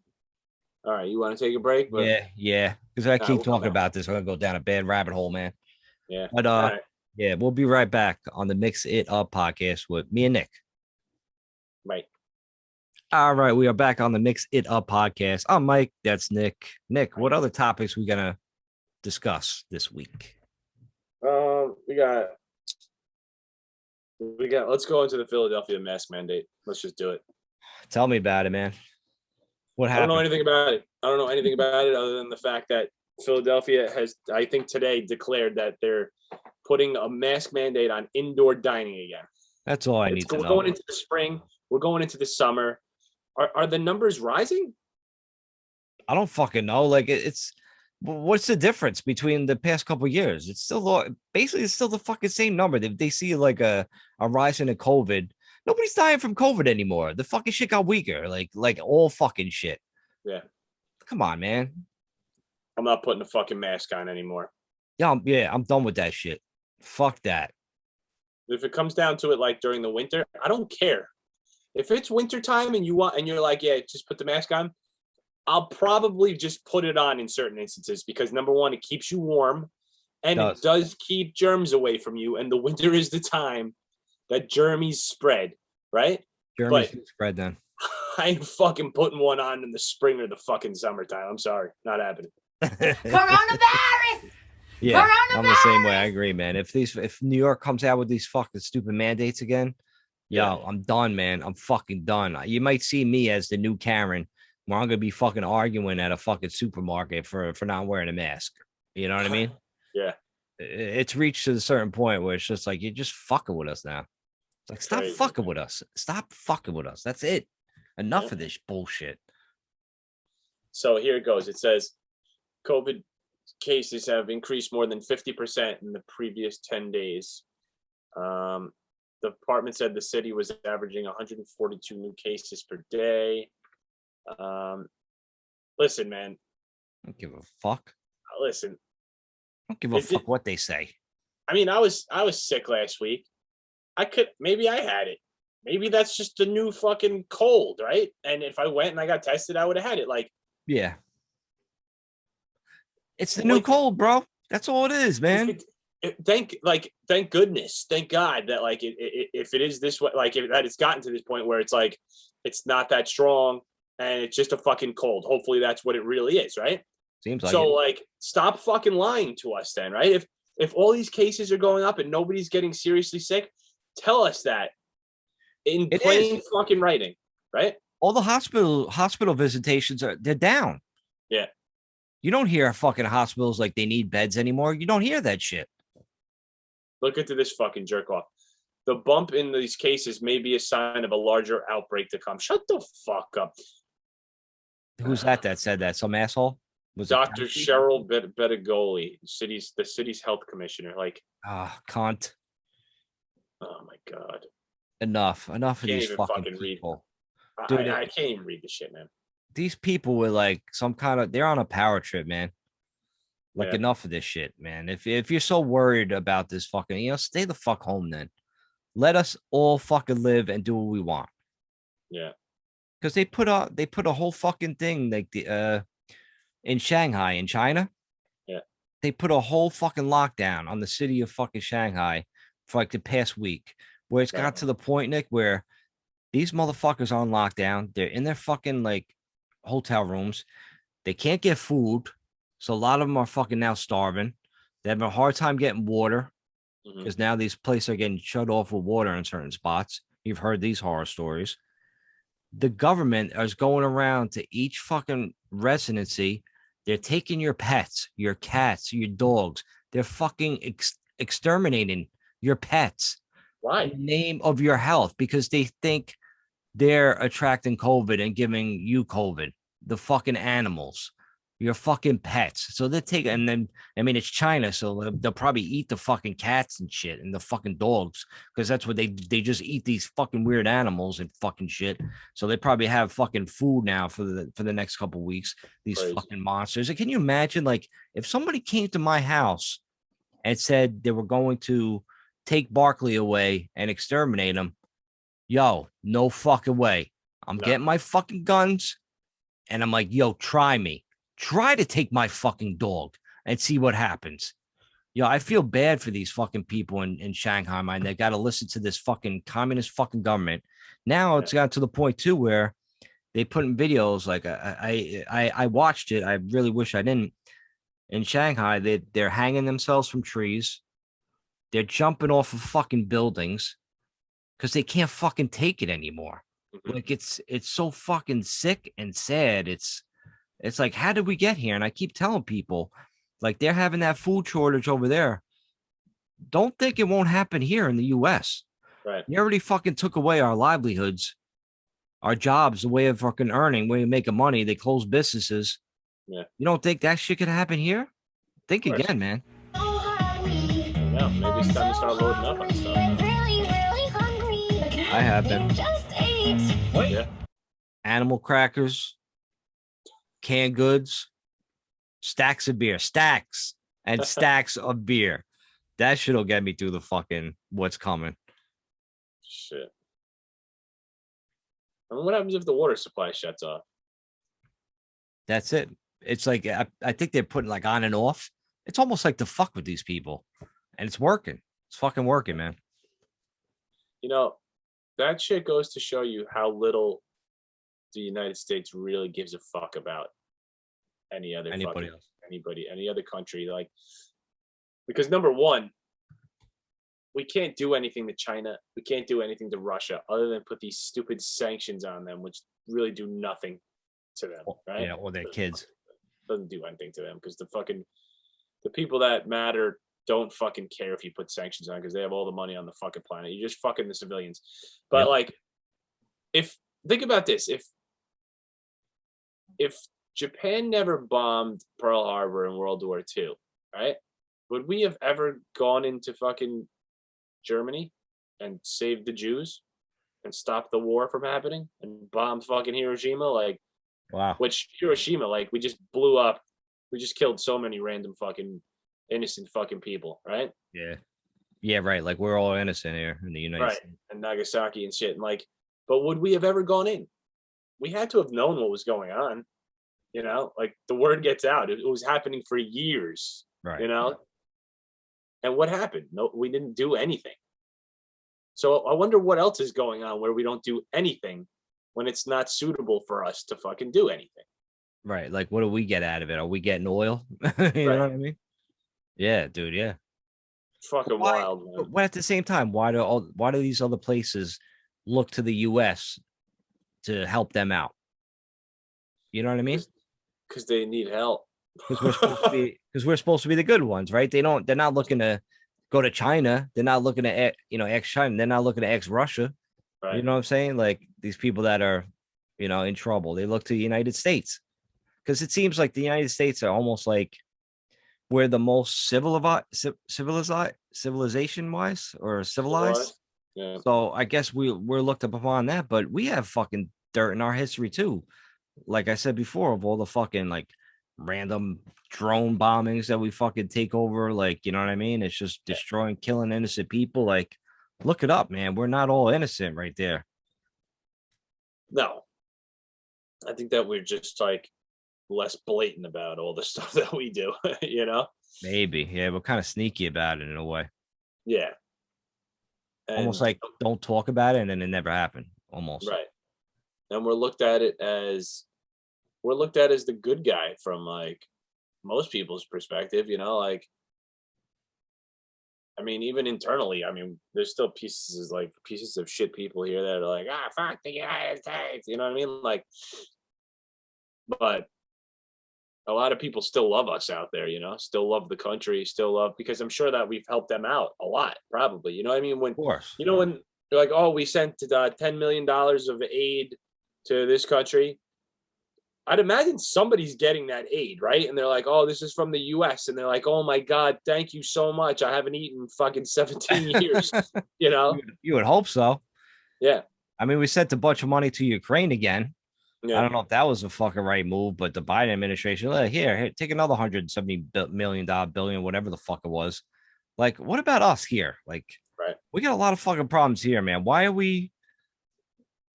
all right, you want to take a break? But, yeah. Because I keep talking about this. I'm gonna go down a bad rabbit hole, man. Yeah. But right. Yeah, we'll be right back on the Mix It Up podcast with me and Nick. Right. All right, we are back on the Mix It Up podcast. I'm Mike. That's Nick. Nick, what other topics we gonna discuss this week? We got. Let's go into the Philadelphia mask mandate. Let's just do it. Tell me about it, man. What happened? I don't know anything about it. I don't know anything about it other than the fact that Philadelphia has, I think today, declared that they're putting a mask mandate on indoor dining again. That's all I need to know. We're going into the spring. We're going into the summer. Are the numbers rising? I don't fucking know. Like it's what's the difference between the past couple of years? It's still basically it's still the fucking same number. They see like a rise in the COVID. Nobody's dying from COVID anymore. The fucking shit got weaker. Like all fucking shit. Yeah. Come on, man. I'm not putting a fucking mask on anymore. Yeah, I'm done with that shit. Fuck that. If it comes down to it, like during the winter, I don't care. If it's wintertime and you're like, yeah, just put the mask on, I'll probably just put it on in certain instances because number one, it keeps you warm and it does keep germs away from you. And the winter is the time that germs spread, right? Germs spread then. I ain't fucking putting one on in the spring or the fucking summertime. I'm sorry. Not happening. Coronavirus! Yeah, I'm the same way. I agree, man. If New York comes out with these fucking stupid mandates again, I'm done, man. I'm fucking done. You might see me as the new Karen where I'm gonna be fucking arguing at a fucking supermarket for not wearing a mask. You know what I mean? Yeah. It's reached to a certain point where it's just like you're just fucking with us now. It's like stop fucking with us. Stop fucking with us. That's it. Enough of this bullshit. So here it goes. It says COVID cases have increased more than 50% in the previous 10 days. The department said the city was averaging 142 new cases per day. Listen, man. I don't give a fuck. Listen. I don't give a fuck what they say. I mean, I was sick last week. Maybe I had it. Maybe that's just the new fucking cold, right? And if I went and I got tested, I would have had it. Like, yeah. It's the new cold, bro. That's all it is, man. Thank goodness, thank God that like if it is this way, like that it's gotten to this point where it's like it's not that strong and it's just a fucking cold. Hopefully that's what it really is, right? Seems like so. It. Like, stop fucking lying to us, then, right? If all these cases are going up and nobody's getting seriously sick, tell us that in plain fucking writing, right? All the hospital visitations they're down. Yeah. You don't hear fucking hospitals like they need beds anymore. You don't hear that shit. Look into this fucking jerk off. The bump in these cases may be a sign of a larger outbreak to come. Shut the fuck up. Who's that said that? Some asshole? Was Dr. Cheryl Bettigoli, the city's health commissioner. Like, cunt. Oh my God. Enough of these fucking people. Dude, I can't even read the shit, man. These people were like they're on a power trip, man. Like, enough of this shit, man. If you're so worried about this fucking, stay the fuck home then. Let us all fucking live and do what we want. Yeah. Because they put a whole fucking thing like in Shanghai, in China. Yeah. They put a whole fucking lockdown on the city of fucking Shanghai for like the past week, where it's got to the point, Nick, where these motherfuckers are on lockdown. They're in their fucking like hotel rooms. They can't get food. So a lot of them are fucking now starving. They have a hard time getting water because now these places are getting shut off with water in certain spots. You've heard these horror stories. The government is going around to each fucking residency. They're taking your pets, your cats, your dogs. They're fucking exterminating your pets. Why? In the name of your health, because they think they're attracting COVID and giving you COVID. The fucking animals. Your fucking pets. So they take, and then, I mean, it's China, so they'll probably eat the fucking cats and shit and the fucking dogs, because that's what they just eat, these fucking weird animals and fucking shit. So they probably have fucking food now for the next couple of weeks. These fucking monsters. And can you imagine, like, if somebody came to my house and said they were going to take Barkley away and exterminate him, yo, no fucking way. I'm getting my fucking guns. And I'm like, yo, try me. Try to take my fucking dog and see what happens. Yo, I feel bad for these fucking people in Shanghai, man. They got to listen to this fucking communist fucking government. Now it's got to the point too where they put in videos like I watched it. I really wish I didn't. In Shanghai, they're hanging themselves from trees. They're jumping off of fucking buildings because they can't fucking take it anymore. Like it's so fucking sick and sad. It's like, how did we get here? And I keep telling people, like, they're having that food shortage over there. Don't think it won't happen here in the US. Right. They already fucking took away our livelihoods, our jobs, the way of fucking earning, way of making money. They closed businesses. Yeah. You don't think that shit could happen here? Think again, man. Yeah, maybe it's time to start loading up on stuff. I have been. What? Yeah. Animal crackers, canned goods, stacks of beer, stacks and stacks of beer. That shit'll get me through the fucking what's coming. Shit. I mean, what happens if the water supply shuts off? That's it. It's like I think they're putting like on and off. It's almost like to fuck with these people, and it's working. It's fucking working, man. You know, that shit goes to show you how little the United States really gives a fuck about any other any other country. Like, because number one, we can't do anything to China. We can't do anything to Russia other than put these stupid sanctions on them, which really do nothing to them, right? Yeah, or their kids. Doesn't do anything to them because the people that matter don't fucking care if you put sanctions on because they have all the money on the fucking planet. You're just fucking the civilians. But like, think about this, if Japan never bombed Pearl Harbor in World War II, right? Would we have ever gone into fucking Germany and saved the Jews and stopped the war from happening and bombed fucking Hiroshima? Like, wow. Which Hiroshima, like, we just blew up. We just killed so many random fucking innocent fucking people, right? Yeah. Yeah, right. Like, we're all innocent here in the United States. And Nagasaki and shit. And like, but would we have ever gone in? We had to have known what was going on. You know, like, the word gets out. It was happening for years. Right. You know? And what happened? No, we didn't do anything. So I wonder what else is going on where we don't do anything when it's not suitable for us to fucking do anything. Right. Like, what do we get out of it? Are we getting oil? You know what I mean? Yeah, dude. Yeah. Fucking wild, man. But at the same time, why do these other places look to the US to help them out? You know what I mean? Because they need help. Because we're supposed to be the good ones, right? They're not looking to go to China. They're not looking to ex-China. They're not looking to ex-Russia. Right. You know what I'm saying? Like, these people that are, in trouble, they look to the United States. Because it seems like the United States are almost like we're the most civilization-wise or civilized. Yeah. So I guess we're looked up upon that, but we have fucking dirt in our history too. Like I said before, of all the fucking like random drone bombings that we fucking take over, like, you know what I mean? It's just destroying, killing innocent people. Like, look it up, man. We're not all innocent right there. No. I think that we're just like less blatant about all the stuff that we do, you know? Maybe. Yeah, we're kind of sneaky about it in a way. Yeah. And almost like don't talk about it and then it never happened. Almost. Right. And we're looked at as the good guy from like most people's perspective, like, I mean, even internally, I mean, there's still pieces of shit people here that are like, fuck the United States, you know what I mean? Like, but a lot of people still love us out there, still love the country, because I'm sure that we've helped them out a lot, probably, you know what I mean? When, of course. When they're like, oh, we sent $10 million of aid to this country, I'd imagine somebody's getting that aid, right? And they're like, oh, this is from the US. And they're like, oh my God, thank you so much. I haven't eaten fucking 17 years, You would hope so. Yeah. I mean, we sent a bunch of money to Ukraine again. Yeah. I don't know if that was a fucking right move, but the Biden administration, like, here, take another $170 million, billion, whatever the fuck it was. Like, what about us here? Like, Right. We got a lot of fucking problems here, man. Why are we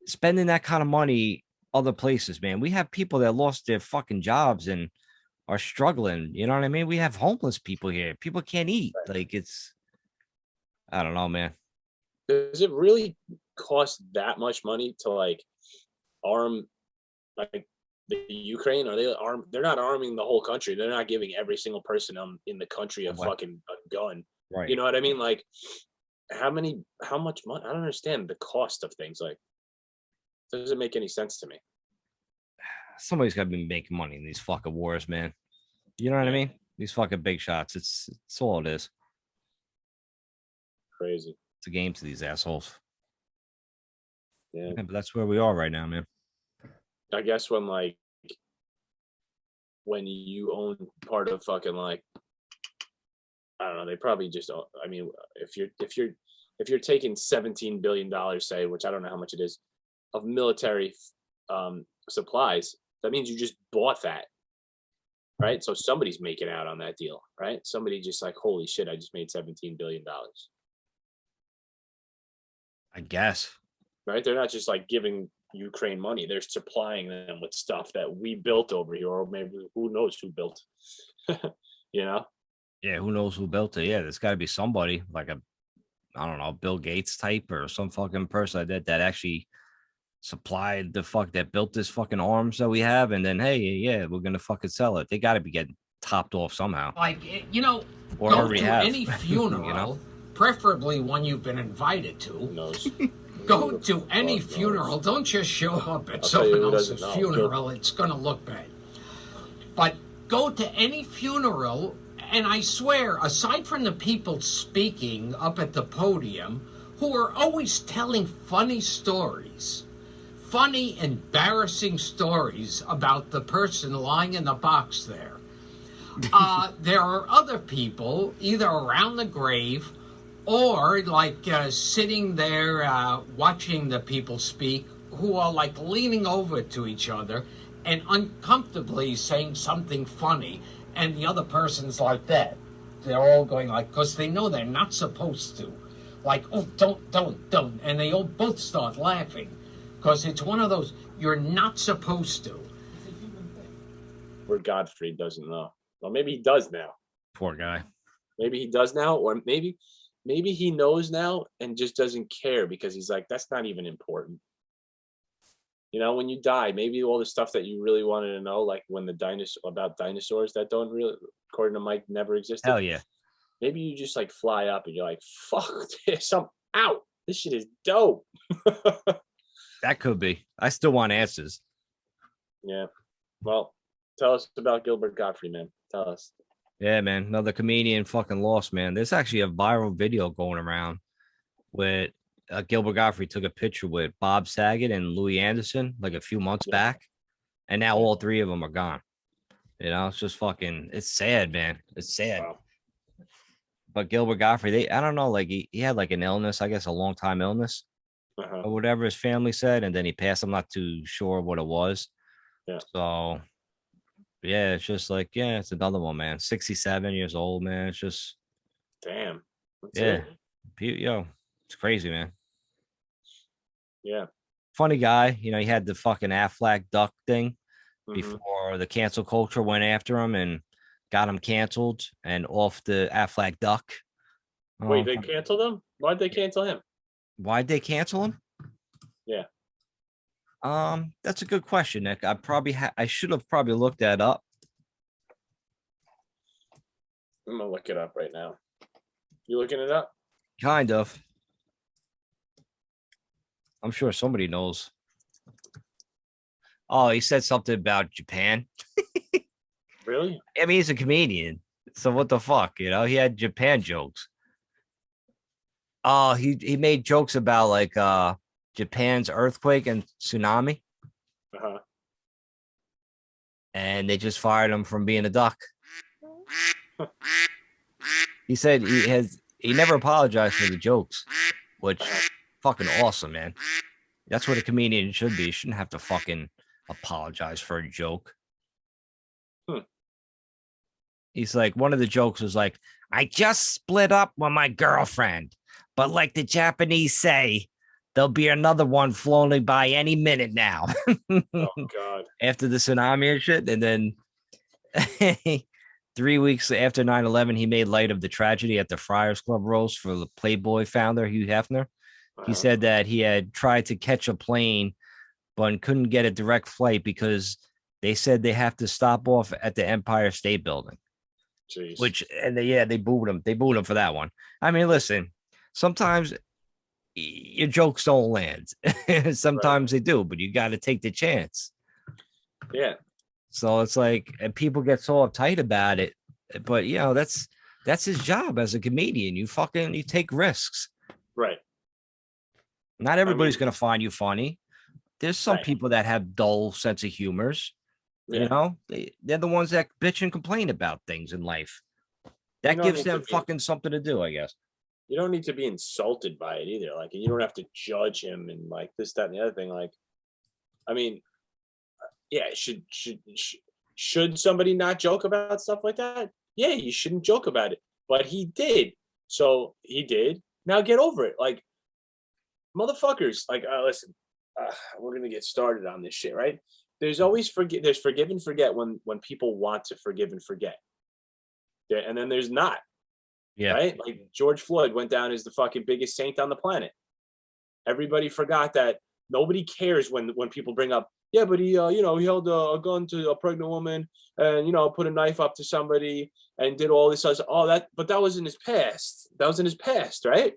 spending that kind of money other places, man? We have people that lost their fucking jobs and are struggling. You know what I mean? We have homeless people here. People can't eat. Right. Like I don't know, man. Does it really cost that much money to like arm like the Ukraine? Are they armed? They're not arming the whole country. They're not giving every single person in the country a fucking gun. Right. You know what I mean? Like how much money? I don't understand the cost of things. Like, doesn't make any sense to me. Somebody's got to be making money in these fucking wars, man. You know what I mean? These fucking big shots. It's all it is. Crazy. It's a game to these assholes. Yeah, but that's where we are right now, man. I guess when you own part of fucking like, I don't know, they probably just, I mean, if you're taking $17 billion, say, which I don't know how much it is, of military supplies, that means you just bought that, right? So somebody's making out on that deal, right? Somebody just like, holy shit, I just made $17 billion. I guess. Right? They're not just like giving Ukraine money. They're supplying them with stuff that we built over here, or maybe who knows who built. You know? Yeah, who knows who built it? Yeah, there's got to be somebody like I don't know, Bill Gates type or some fucking person that actually supplied that built this fucking arms that we have, and then hey, yeah, we're gonna fucking sell it. They got to be getting topped off somehow. Like, you know, or go already to have. any funeral, You know? preferably one you've been invited to. Who knows? Go to any funeral. Don't just show up at someone else's funeral. It's going to look bad. But go to any funeral, and I swear, aside from the people speaking up at the podium, who are always telling funny stories, funny, embarrassing stories about the person lying in the box there, there are other people either around the grave or like sitting there watching the people speak, who are like leaning over to each other and uncomfortably saying something funny, and the other person's like that. They're all going like, because they know they're not supposed to. Like, oh, don't. And they all both start laughing because it's one of those, you're not supposed to. Where Godfrey doesn't know. Well, maybe he does now. Poor guy. Maybe he does now, or maybe he knows now and just doesn't care because he's like, that's not even important. You know, when you die, maybe all the stuff that you really wanted to know, like when about dinosaurs that don't really, according to Mike, never existed. Hell yeah. Maybe you just like fly up and you're like, fuck this, I'm out. This shit is dope. That could be. I still want answers. Yeah. Well, tell us about Gilbert Godfrey, man. Tell us. Yeah, man. Another comedian fucking lost, man. There's actually a viral video going around with Gilbert Godfrey took a picture with Bob Saget and Louis Anderson like a few months back. And now all three of them are gone. You know, it's just fucking, it's sad, man. It's sad. Wow. But Gilbert Godfrey, I don't know, like he had like an illness, I guess a long time illness or whatever his family said. And then he passed. I'm not too sure what it was. Yeah. So yeah, it's just like, yeah, it's another one, man. 67 years old, man. It's just, damn. Yeah. Yo, it's crazy, man. Yeah. Funny guy. You know, he had the fucking Aflac duck thing before the cancel culture went after him and got him canceled and off the Aflac duck. Wait, they canceled him? Why'd they cancel him? Why'd they cancel him? Yeah. That's a good question, Nick. I should have probably looked that up. I'm gonna look it up right now. You looking it up? Kind of. I'm sure somebody knows. Oh, he said something about Japan. Really? I mean, he's a comedian. So what the fuck, you know? He had Japan jokes. Oh, he made jokes about like Japan's earthquake and tsunami. And they just fired him from being a duck. He said he never apologized for the jokes, which fucking awesome, man. That's what a comedian should be. You shouldn't have to fucking apologize for a joke. He's like, one of the jokes was like, I just split up with my girlfriend, But like the Japanese say, there'll be another one floating by any minute now. Oh God! After the tsunami and shit, and then 3 weeks after 9/11, he made light of the tragedy at the Friars Club roast for the Playboy founder Hugh Hefner. He said that he had tried to catch a plane, but couldn't get a direct flight because they said they have to stop off at the Empire State Building. Jeez. Which, and they booed him. They booed him for that one. I mean, listen, sometimes your jokes don't land. Sometimes they do, but you got to take the chance. Yeah. So it's like, and people get so uptight about it, but you know, that's his job as a comedian. You take risks. Right. Not everybody's going to find you funny. There's some Right. people that have dull sense of humors. Yeah. You know, they're the ones that bitch and complain about things in life. That gives them fucking something to do, I guess. You don't need to be insulted by it either. Like, you don't have to judge him and like this, that, and the other thing. Like, I mean, yeah, should somebody not joke about stuff like that? Yeah, you shouldn't joke about it. But he did. So he did. Now get over it. Like, motherfuckers, like, listen, we're gonna get started on this shit, right? There's always there's forgive and forget when people want to forgive and forget. And then there's not. Yeah. Right? Like George Floyd went down as the fucking biggest saint on the planet. Everybody forgot that. Nobody cares when people bring up, yeah, but he he held a gun to a pregnant woman and put a knife up to somebody and did all this. But that was in his past. That was in his past, right?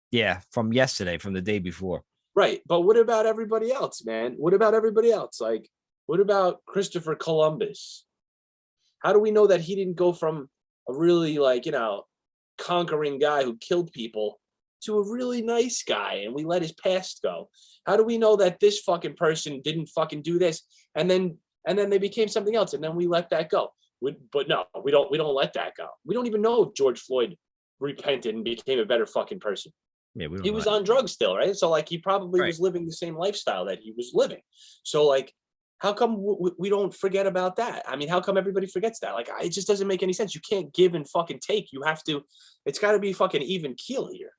Yeah, from yesterday, from the day before. Right. But what about everybody else, man? What about everybody else? Like, what about Christopher Columbus? How do we know that he didn't go from a really conquering guy who killed people to a really nice guy and we let his past go? How do we know that this fucking person didn't fucking do this and then they became something else and then we let that go? But no, we don't let that go. We don't even know if George Floyd repented and became a better fucking person. Yeah, he was on drugs still, right? So like he probably was living the same lifestyle that he was living. So like, how come we don't forget about that? I mean, how come everybody forgets that? Like, it just doesn't make any sense. You can't give and fucking take. You have to, it's got to be fucking even keel here,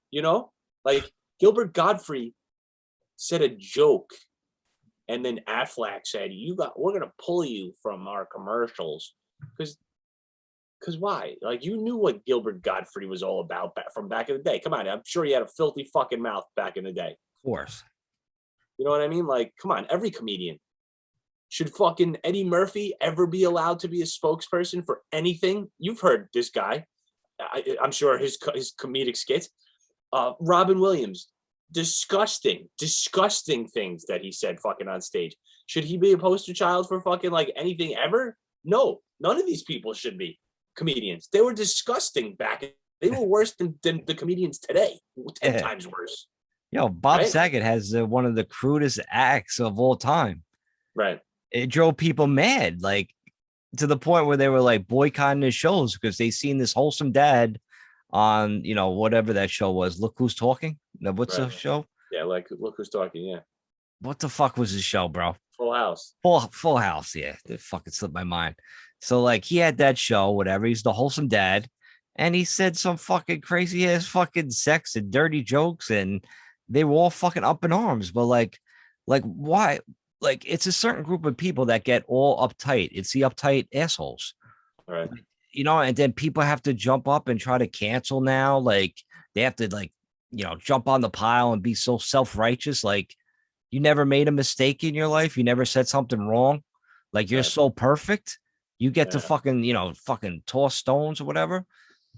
Like Gilbert Godfrey said a joke and then Affleck said, we're going to pull you from our commercials. Because why? Like, you knew what Gilbert Godfrey was all about from back in the day. Come on, I'm sure he had a filthy fucking mouth back in the day. Of course. You know what I mean? Like, come on, every comedian. Should fucking Eddie Murphy ever be allowed to be a spokesperson for anything? You've heard this guy. I'm sure his comedic skits. Robin Williams, disgusting things that he said fucking on stage. Should he be a poster child for fucking like anything ever? No, none of these people should be comedians. They were disgusting back. They were worse than the comedians today. 10 times worse. Yo, Bob Saget has one of the crudest acts of all time. Right. It drove people mad, like to the point where they were like boycotting his shows because they seen this wholesome dad on, whatever that show was. Look Who's Talking. What's the show? Yeah, like Look Who's Talking. Yeah. What the fuck was his show, bro? Full House. Full House. Yeah, it fucking slipped my mind. So like he had that show, whatever. He's the wholesome dad, and he said some fucking crazy ass fucking sex and dirty jokes, and they were all fucking up in arms. But like why? Like, it's a certain group of people that get all uptight. It's the uptight assholes. Right. And then people have to jump up and try to cancel now. Like, they have to, jump on the pile and be so self-righteous. Like, you never made a mistake in your life. You never said something wrong. Like, you're so perfect. You get to fucking toss stones or whatever.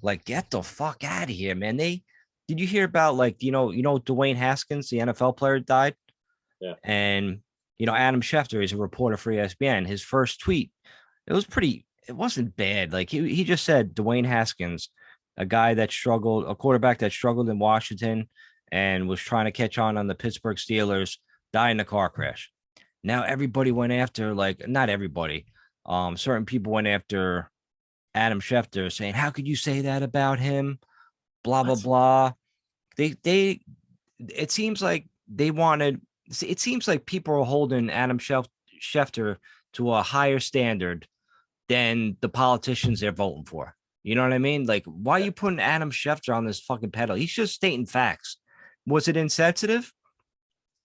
Like, get the fuck out of here, man. Did you hear about, Dwayne Haskins, the NFL player, died? Yeah. And Adam Schefter is a reporter for ESPN. His first tweet, it wasn't bad. Like he just said, Dwayne Haskins, a quarterback that struggled in Washington and was trying to catch on the Pittsburgh Steelers, died in a car crash. Now everybody went after, not everybody, certain people went after Adam Schefter saying, how could you say that about him? Blah, blah, blah. It seems like it seems like people are holding Adam Schefter to a higher standard than the politicians they're voting for. You know what I mean? Like, why are you putting Adam Schefter on this fucking pedal? He's just stating facts. Was it insensitive?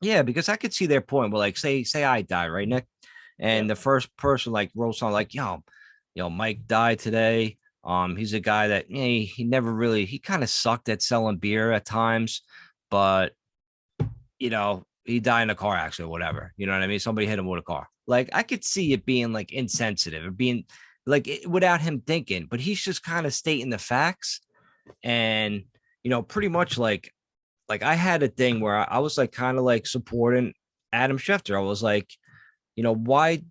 Yeah, because I could see their point. But like, say I die, right, Nick? And the first person like wrote on like, Mike died today. He's a guy that he never really, he kind of sucked at selling beer at times, but he died in a car accident or whatever. You know what I mean? Somebody hit him with a car. Like, I could see it being like insensitive or being like without him thinking, but he's just kind of stating the facts. And, pretty much like I had a thing where I was like kind of like supporting Adam Schefter. I was like, why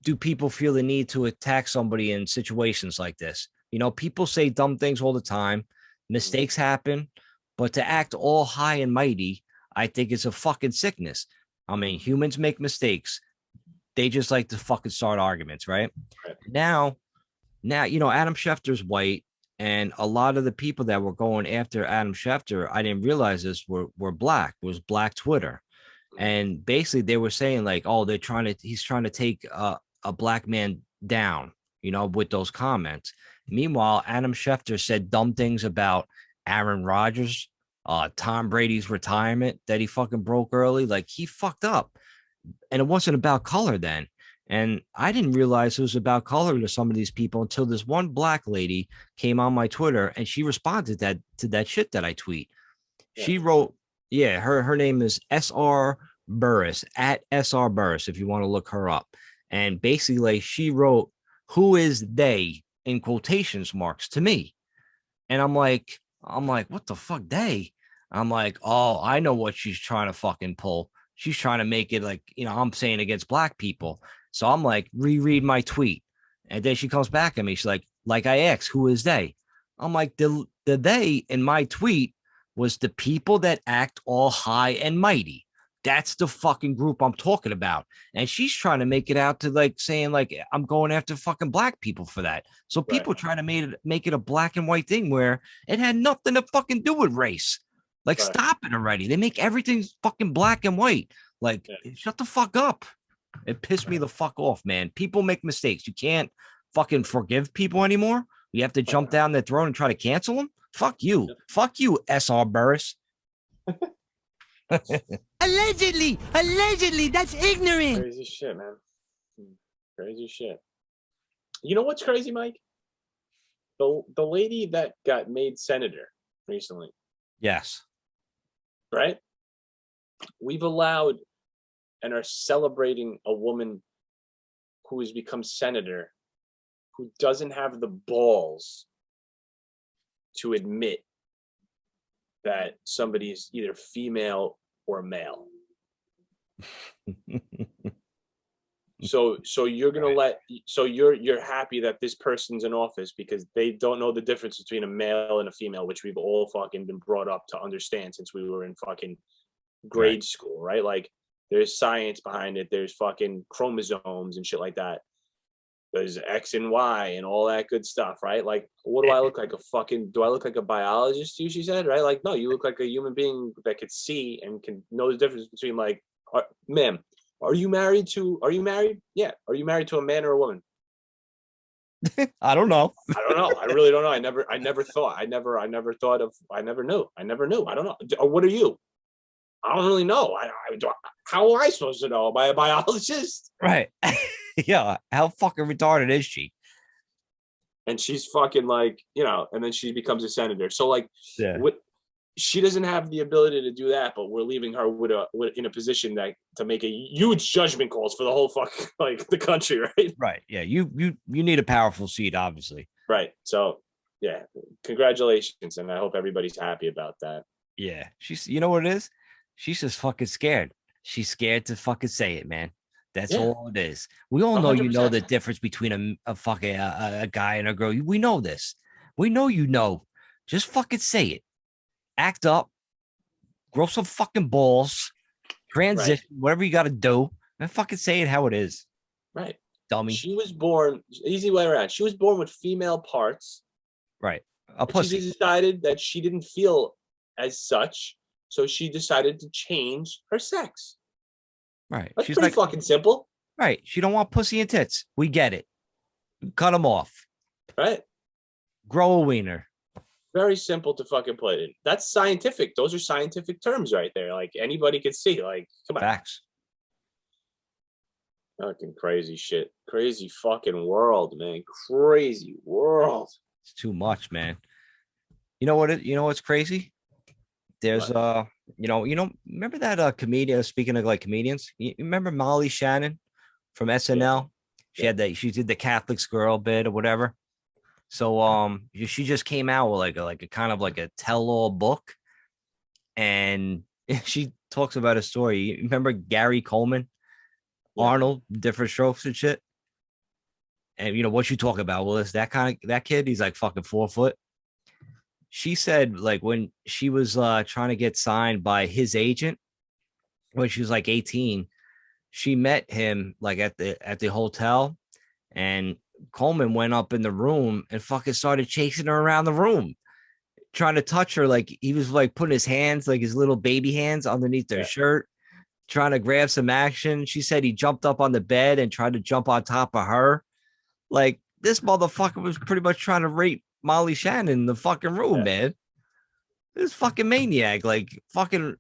do people feel the need to attack somebody in situations like this? People say dumb things all the time. Mistakes happen, but to act all high and mighty, I think it's a fucking sickness. I mean, humans make mistakes. They just like to fucking start arguments, right? Now, Adam Schefter's white, and a lot of the people that were going after Adam Schefter, I didn't realize this, were black. It was Black Twitter. And basically they were saying like, oh, he's trying to take a black man down, with those comments. Meanwhile, Adam Schefter said dumb things about Aaron Rodgers, Tom Brady's retirement that he fucking broke early. Like, he fucked up. And it wasn't about color then. And I didn't realize it was about color to some of these people until this one black lady came on my Twitter and she responded to that shit that I tweet. Yeah. She wrote, her name is SR Burris, at SR Burris, if you want to look her up. And basically she wrote, "Who is they?" in quotations marks to me. And I'm like, what the fuck, they? I'm like, oh, I know what she's trying to fucking pull. She's trying to make it like, I'm saying against black people. So I'm like, reread my tweet. And then she comes back at me. She's like I asked, who is they? I'm like, the they in my tweet was the people that act all high and mighty. That's the fucking group I'm talking about. And she's trying to make it out to like saying like I'm going after fucking black people for that. So people trying to make it a black and white thing where it had nothing to fucking do with race. Like, stop it already. They make everything fucking black and white. Like, shut the fuck up. It pissed me the fuck off, man. People make mistakes. You can't fucking forgive people anymore. You have to jump down their throat and try to cancel them. Fuck you. Fuck you, SR Burris. Allegedly, that's ignorant. Crazy shit, man. Crazy shit. You know what's crazy, Mike? The lady that got made senator recently. Yes. Right? We've allowed and are celebrating a woman who has become senator who doesn't have the balls to admit that somebody is either female or male. So you're gonna you're happy that this person's in office because they don't know the difference between a male and a female, which we've all fucking been brought up to understand since we were in fucking grade school, right? Like, there's science behind it. There's fucking chromosomes and shit like that. There's X and Y and all that good stuff, right? Like, what do I look like? Do I look like a biologist to you, she said, right? Like, no, you look like a human being that could see and can know the difference between, like, ma'am, are you married? Yeah. Are you married to a man or a woman? I don't know. I really don't know. I never knew. I don't know. What are you? I don't really know. How am I supposed to know? Am I a biologist? Right. Yeah. How fucking retarded is she? And she's fucking like, and then she becomes a senator. So like, she doesn't have the ability to do that, but we're leaving her in a position to make a huge judgment calls for the whole the country, right? Right. Yeah. You need a powerful seat, obviously. Right. So yeah, congratulations, and I hope everybody's happy about that. Yeah. You know what it is? She's just fucking scared. She's scared to fucking say it, man. That's all it is. We all know 100%. You know the difference between a fucking a guy and a girl. We know this. We know you know. Just fucking say it. Act up. Grow some fucking balls. Transition, whatever you got to do, and fucking say it how it is. Right. Dummy. She was born, easy way around. She was born with female parts. Right. A pussy. She decided that she didn't feel as such. So she decided to change her sex. Right. That's pretty fucking simple. Right. She don't want pussy and tits. We get it. Cut them off. Right. Grow a wiener. Very simple to fucking put in. That's scientific. Those are scientific terms right there. Like anybody could see. Like, come on. Facts. Fucking crazy shit. Crazy fucking world, man. Crazy world. It's too much, man. You know what? You know what's crazy? There's remember that comedian? Speaking of like comedians, you remember Molly Shannon from SNL? She did the Catholic girl bit or whatever. So she just came out with like a kind of like a tell-all book, and she talks about a story. You remember Gary Coleman, Arnold, Different Strokes and shit? And what you talk about, Willis, that kid, he's like fucking 4 foot. She said like when she was trying to get signed by his agent when she was like 18, she met him like at the hotel, and Coleman went up in the room and fucking started chasing her around the room, trying to touch her. Like he was like putting his hands, like his little baby hands, underneath their shirt, trying to grab some action. She said he jumped up on the bed and tried to jump on top of her. Like this motherfucker was pretty much trying to rape Molly Shannon in the fucking room, man. This fucking maniac, like fucking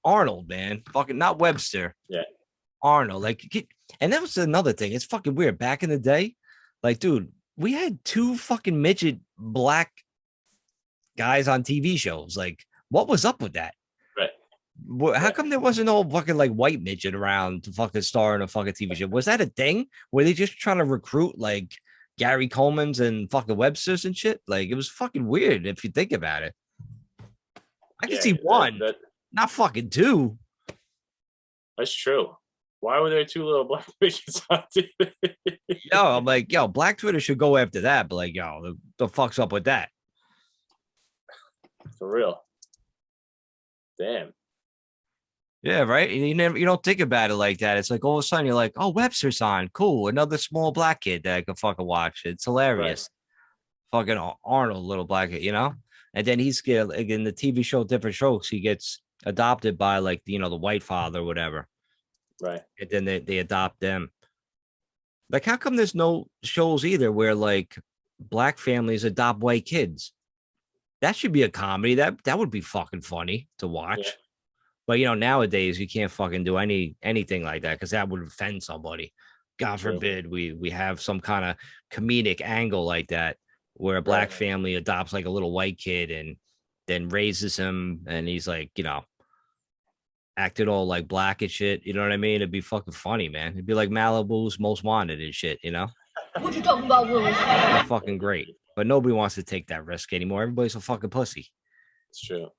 Arnold, man. Fucking not Webster. Yeah. Arnold. Like, and that was another thing. It's fucking weird. Back in the day, like, dude, we had 2 fucking midget black guys on TV shows. Like, what was up with that? Right. How come there wasn't no fucking like white midget around to fucking star in a fucking TV show? Was that a thing? Were they just trying to recruit like Gary Coleman's and fucking Webster's and shit? Like, it was fucking weird if you think about it. I can see one, not fucking 2. That's true. Why were there 2 little black midgets on TV? Yo, I'm like, Black Twitter should go after that. But like, the fuck's up with that? For real. Damn. Yeah, right. And you don't think about it like that. It's like all of a sudden you're like, oh, Webster's on. Cool. Another small black kid that I can fucking watch. It's hilarious. Right. Fucking Arnold, little black kid, And then he's in the TV show Different Strokes, he gets adopted by like the white father or whatever. Right. And then they adopt them. Like, how come there's no shows either where like black families adopt white kids? That should be a comedy. That would be fucking funny to watch. Yeah. But nowadays you can't fucking do anything like that because that would offend somebody. God forbid we have some kind of comedic angle like that where a black family adopts like a little white kid and then raises him and he's like, acted all like black and shit. You know what I mean? It'd be fucking funny, man. It'd be like Malibu's Most Wanted and shit, What you talking about, Willis? Fucking great. But nobody wants to take that risk anymore. Everybody's a fucking pussy. It's true.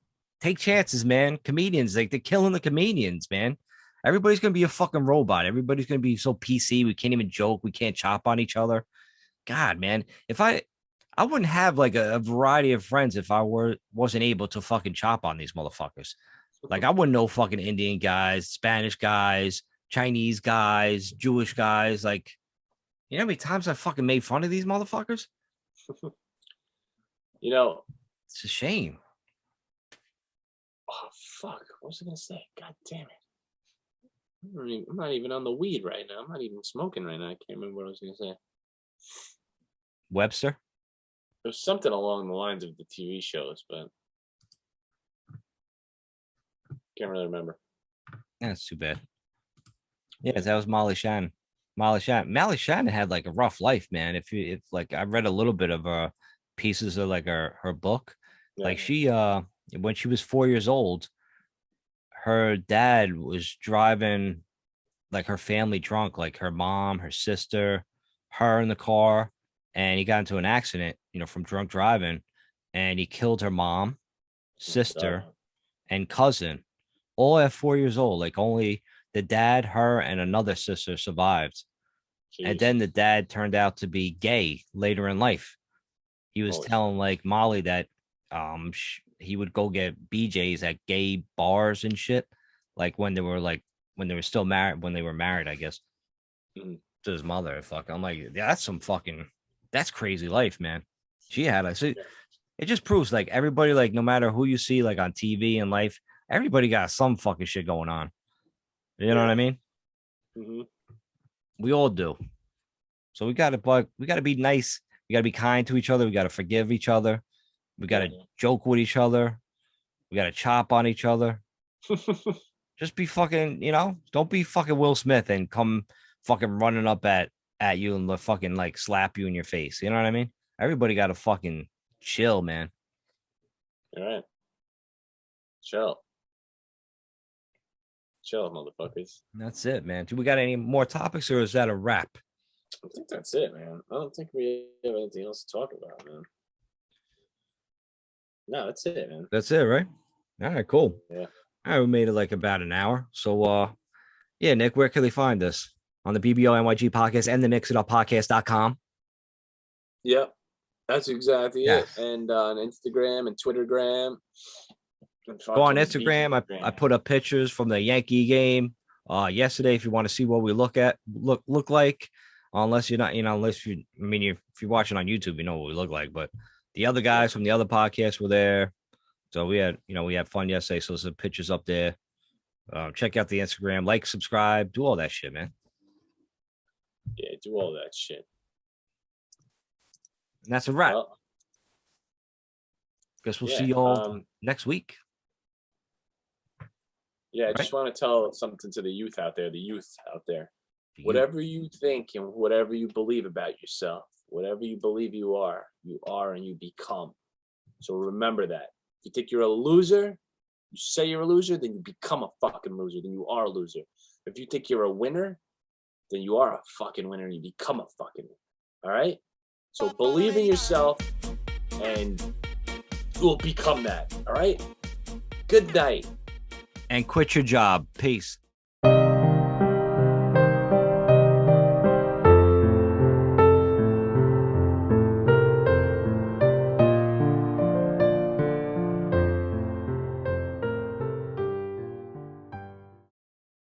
Take chances, man. Comedians, like, they're killing the comedians, man. Everybody's gonna be a fucking robot. Everybody's gonna be so PC. We can't even joke. We can't chop on each other. God, man. If I wouldn't have like a variety of friends if I wasn't able to fucking chop on these motherfuckers. Like, I wouldn't know fucking Indian guys, Spanish guys, Chinese guys, Jewish guys. Like, you know how many times I fucking made fun of these motherfuckers? It's a shame. Oh, fuck. What was I going to say? God damn it. I'm not even on the weed right now. I'm not even smoking right now. I can't remember what I was going to say. Webster? There's something along the lines of the TV shows, but can't really remember. That's too bad. Yeah, that was Molly Shannon. Molly Shannon had like a rough life, man. If like, I read a little bit of pieces of like her book. Yeah. Like, she when she was 4 years old, her dad was driving like her family drunk, like her mom, her sister, her in the car, and he got into an accident, from drunk driving, and he killed her mom, sister, and cousin, all at 4 years old. Like, only the dad, her, and another sister survived. Jeez. And then the dad turned out to be gay later in life. He was telling like Molly that he would go get BJs at gay bars and shit, like when they were still married, when they were married, I guess, to his mother. Fuck, I'm like, that's crazy life, man. She had it just proves like everybody, like, no matter who you see like on TV in life, everybody got some fucking shit going on. You know what I mean? Mm-hmm. We all do. So we gotta be nice We got to be kind to each other. We got to forgive each other. We got to joke with each other. We got to chop on each other. Just be fucking, don't be fucking Will Smith and come fucking running up at you and fucking like slap you in your face. You know what I mean? Everybody got to fucking chill, man. All right. Chill, motherfuckers. That's it, man. Do we got any more topics, or is that a wrap? I think that's it, man. I don't think we have anything else to talk about, man. No, that's it, man. That's it, right? All right, cool. Yeah. All right, we made it like about an hour. So, yeah, Nick, where can they find us? On the BBO NYG podcast and the mixitupodcast.com. Yep, that's exactly it. And on Instagram and Twittergram. Go on Instagram. I put up pictures from the Yankee game yesterday. If you want to see what we look like, unless you're not, if you're watching on YouTube, you know what we look like. But the other guys from the other podcasts were there, so we had fun yesterday. So there's some pictures up there. Check out the Instagram, like, subscribe, do all that shit, man. Yeah, do all that shit. And that's a wrap. Well, guess we'll see you all next week. Yeah, I just want to tell something to the youth out there. Whatever you think and whatever you believe about yourself, whatever you believe you are and you become. So remember that. If you think you're a loser, you say you're a loser, then you become a fucking loser. Then you are a loser. If you think you're a winner, then you are a fucking winner and you become a fucking winner. All right? So believe in yourself and you will become that. All right? Good night. And quit your job. Peace.